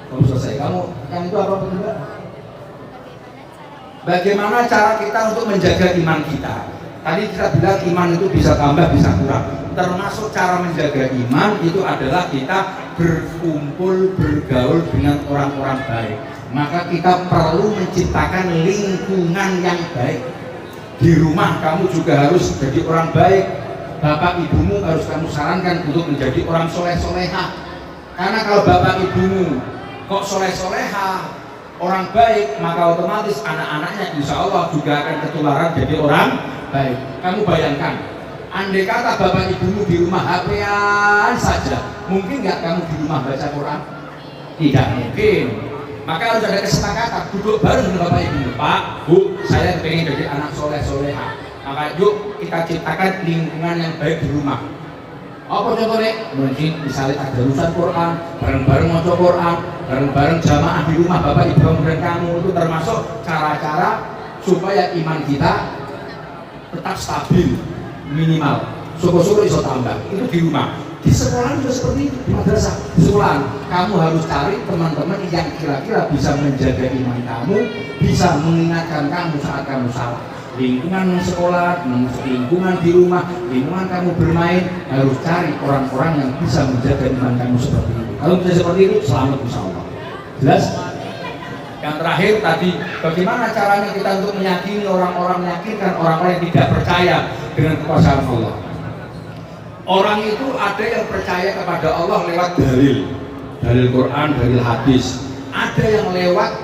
Kamu selesai. Kamu yang itu apa benar? Bagaimana cara kita untuk menjaga iman kita? Tadi kita bilang iman itu bisa tambah, bisa kurang. Termasuk cara menjaga iman itu adalah kita berkumpul, bergaul dengan orang-orang baik. Maka kita perlu menciptakan lingkungan yang baik. Di rumah kamu juga harus jadi orang baik. Bapak ibumu harus kamu sarankan untuk menjadi orang soleh-soleha. Karena kalau bapak ibumu kok soleh-soleha, orang baik, maka otomatis anak-anaknya insya Allah juga akan ketularan jadi orang baik. Kamu bayangkan, andai kata bapak ibumu di rumah HP-an saja, mungkin nggak kamu di rumah baca Quran? Tidak mungkin. Maka harus ada kesepakatan, duduk bareng dengan bapak ibu. Pak, Bu, saya pengen jadi anak soleh-soleha. Maka yuk kita ciptakan lingkungan yang baik di rumah. Apa contohnya? Mungkin misalnya ada urusan Quran, bareng-bareng maca Quran, bareng-bareng jamaah di rumah bapak ibu dan kamu. Itu termasuk cara-cara supaya iman kita tetap stabil, minimal. Syukur-syukur iso tambah. Itu di rumah. Di sekolah juga seperti itu, di madrasah. Di sekolah kamu harus cari teman-teman yang kira-kira bisa menjaga iman kamu, bisa mengingatkan kamu saat kamu salah. Lingkungan sekolah, lingkungan di rumah, lingkungan kamu bermain, harus cari orang-orang yang bisa menjaga iman kamu seperti itu. Kalau bisa seperti itu, selamat insya Allah. Jelas? Yang terakhir tadi, bagaimana caranya kita untuk meyakini orang-orang, meyakinkan orang-orang yang tidak percaya dengan kekuasaan Allah. Orang itu ada yang percaya kepada Allah lewat dalil Quran, dalil hadis. Ada yang lewat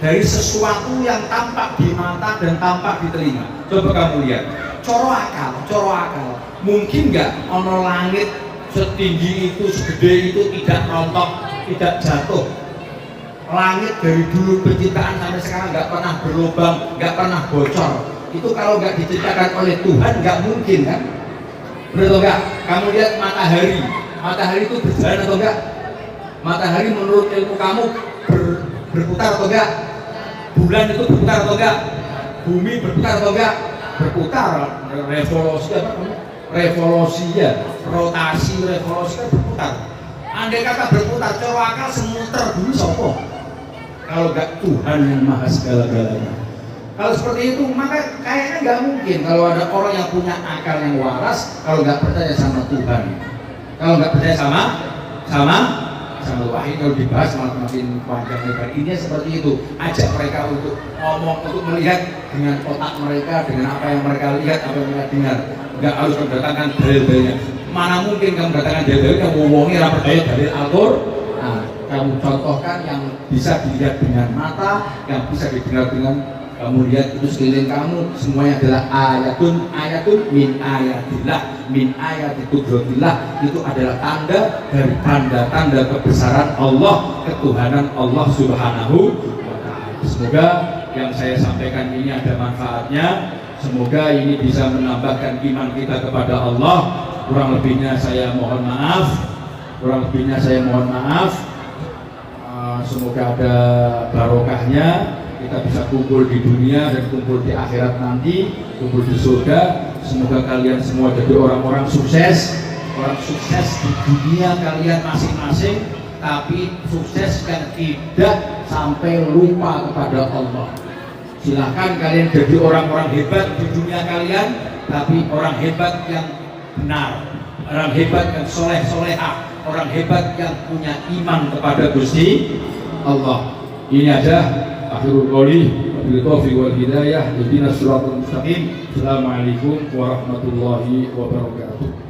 dari sesuatu yang tampak di mata dan tampak di telinga. Coba kamu lihat, coro akal. Mungkin nggak ono langit setinggi itu, segede itu tidak rontok, tidak jatuh. Langit dari dulu penciptaan sampai sekarang nggak pernah berlubang, nggak pernah bocor. Itu kalau nggak diciptakan oleh Tuhan nggak mungkin kan? Benar atau enggak? Kamu lihat matahari itu berjalan atau enggak? Matahari menurut ilmu kamu berputar atau enggak? Bulan itu berputar atau enggak? Bumi berputar atau enggak? Berputar. Revolusi apa namanya? Revolusi ya, rotasi revolusi kan berputar. Andai kata berputar, cara akal semuter dulu sopo. Kalau enggak Tuhan yang maha segala-galanya. Kalau seperti itu, maka kayaknya nggak mungkin kalau ada orang yang punya akal yang waras, kalau nggak percaya sama Tuhan, kalau nggak percaya sama wahyu. Kalau dibahas makin panjang lebar. Ini seperti itu. Ajak mereka untuk ngomong, untuk melihat dengan otak mereka, dengan apa yang mereka lihat, apa yang mereka dengar. Nggak harus mendatangkan dalil-dalilnya. Mana mungkin kamu mendatangkan dalil yang ngomongnya apa percaya dalil Al-Qur'an? Nah, kamu contohkan yang bisa dilihat dengan mata, yang bisa didengar dengan Kamu lihat itu sekeliling kamu, semuanya adalah ayatun min ayatillah, min ayatikudratillah. Itu adalah tanda dari tanda-tanda kebesaran Allah, ketuhanan Allah Subhanahu wa Ta'ala. Semoga yang saya sampaikan ini ada manfaatnya. Semoga ini bisa menambahkan iman kita kepada Allah. Kurang lebihnya saya mohon maaf. Semoga ada barokahnya. Kita bisa kumpul di dunia dan kumpul di akhirat nanti, kumpul di surga. Semoga kalian semua jadi orang-orang sukses di dunia kalian masing-masing, tapi sukses yang tidak sampai lupa kepada Allah. Silahkan kalian jadi orang-orang hebat di dunia kalian, tapi orang hebat yang benar, orang hebat yang soleh-solehah, orang hebat yang punya iman kepada Gusti Allah. Ini aja akhirul qouli, wabillahi taufiq wal hidayah, ihdinas siratal mustaqim. Assalamualaikum warahmatullahi wabarakatuh.